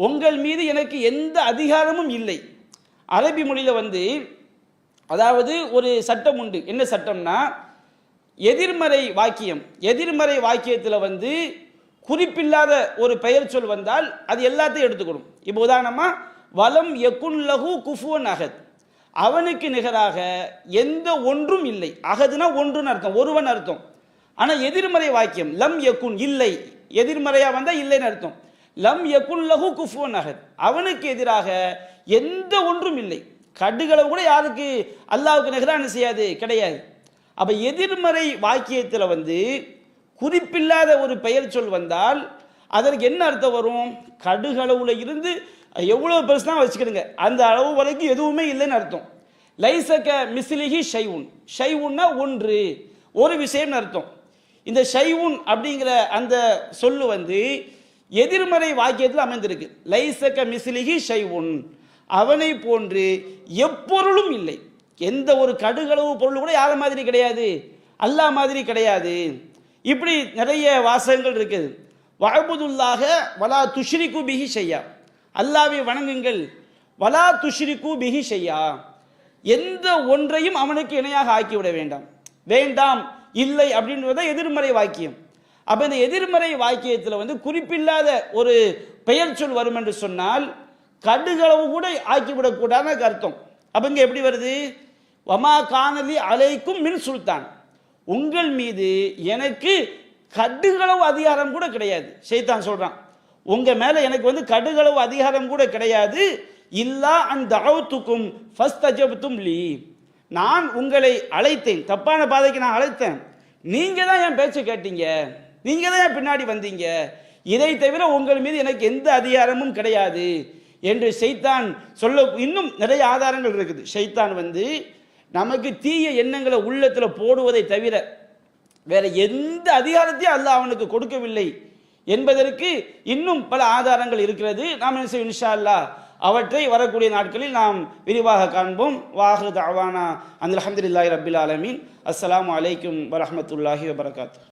உங்கள் மீது எனக்கு எந்த அதிகாரமும் இல்லை. அரபி மொழியில் வந்து அதாவது ஒரு சட்டம் உண்டு. என்ன சட்டம்னா, எதிர்மறை வாக்கியம், எதிர்மறை வாக்கியத்தில் வந்து குறிப்பில்லாத ஒரு பெயர் சொல் வந்தால் அது எல்லாத்தையும் எடுத்துக்கணும். இப்போ உதாரணமா, வலம் யகுன் லஹு குஃபுவன் அஹத், அவனுக்கு நிகராக எந்த ஒன்றும் இல்லை. அகதுனா ஒன்றுன்னு அர்த்தம், ஒருவன் அர்த்தம். ஆனால் எதிர்மறை வாக்கியம் லம் யகுன், இல்லை, எதிர்மறையா வந்தா இல்லைன்னு அர்த்தம். லம் யகுன் லஹு குஃபுவன் அஹத், அவனுக்கு எதிராக எந்த ஒன்றும் இல்லை. கடுகளவு கூட யாருக்கு அல்லாஹ்வுக்கு நிகராக என்ன செய்யாது, கிடையாது. அப்ப எதிர்மறை வாக்கியத்தில் வந்து குறிப்பில்லாத ஒரு பெயர் சொல் வந்தால் அதற்கு என்ன அர்த்தம் வரும்? கடுகளவுல இருந்து எவ்வளவு பெருசா வச்சுக்கிடுங்க, அந்த அளவு வரைக்கும் எதுவுமே இல்லைன்னு அர்த்தம். லைசக மிஸ்லிஹி ஷைவுன், ஷைவுன்னா ஒன்று, ஒரு விஷயம் அர்த்தம். இந்த ஷைவுன் அப்படிங்கிற அந்த சொல்லு வந்து எதிர்மறை வாக்கியத்தில் அமைந்திருக்கு. லைசக மிஸ்லிஹி ஷைவுன், அவனை போன்று எப்பொருளும் இல்லை. எந்த ஒரு கடுகளவு பொருள் கூட யார மாதிரி கிடையாது, அல்லாஹ் மாதிரி கிடையாது. இப்படி நிறைய வாசகங்கள் இருக்குது. வஅபுதுல்லாஹ வலா துஷ்ரிகு பிஹி ஷையா, அல்லாஹ்வை வணங்குங்கள். வலா துஷ்ரிகு பிஹி ஷையா, எந்த ஒன்றையும் அவனுக்கு இணையாக ஆக்கிவிட வேண்டாம். வேண்டாம், இல்லை அப்படின்றத எதிர்மறை வாக்கியம். அப்ப இந்த எதிர்மறை வாக்கியத்தில் வந்து குறிப்பில்லாத ஒரு பெயர் சொல் வரும் என்று சொன்னால் கடுகளவு கூட ஆக்கிவிடக்கூடாது அர்த்தம். அப்ப இங்க எப்படி வருது? வமா கானலி அலைக்கும் மின் சுல்தான், உங்கள் மீது எனக்கு கடுகளவு அதிகாரம் கூட கிடையாது. ஷைத்தான் சொல்றான், உங்க மேல எனக்கு வந்து கடுகளவு அதிகாரம் கூட கிடையாது. இல்லா அன் தஅவுதுக்கும் ஃபஸ்தஜப்தும் லீ, நான் உங்களை அழைத்தேன், தப்பான பாதைக்கு நான் அழைத்தேன், நீங்க தான் என் பேச்சை கேட்டீங்க, நீங்க தான் என் பின்னாடி வந்தீங்க, இதை தவிர உங்கள் மீது எனக்கு எந்த அதிகாரமும் கிடையாது என்று ஷைத்தான் சொல்ல. இன்னும் நிறைய ஆதாரங்கள் இருக்குது. ஷைத்தான் வந்து நமக்கு தீய எண்ணங்களை உள்ளத்தில் போடுவதை தவிர வேற எந்த அதிகாரத்தையும் அல்லாஹ் அவனுக்கு கொடுக்கவில்லை என்பதற்கு இன்னும் பல ஆதாரங்கள் இருக்கிறது. நாம் என்ன செய்வோம், இன்ஷா அல்லாஹ் அவற்றை வரக்கூடிய நாட்களில் நாம் விரிவாக காண்போம். வாஹிரு தஅவானா அல்ஹம்துலில்லாஹி ரப்பில் ஆலமீன். அஸ்ஸலாமு அலைக்கும் வரஹ்மத்துல்லாஹி வபரகாத்துஹு.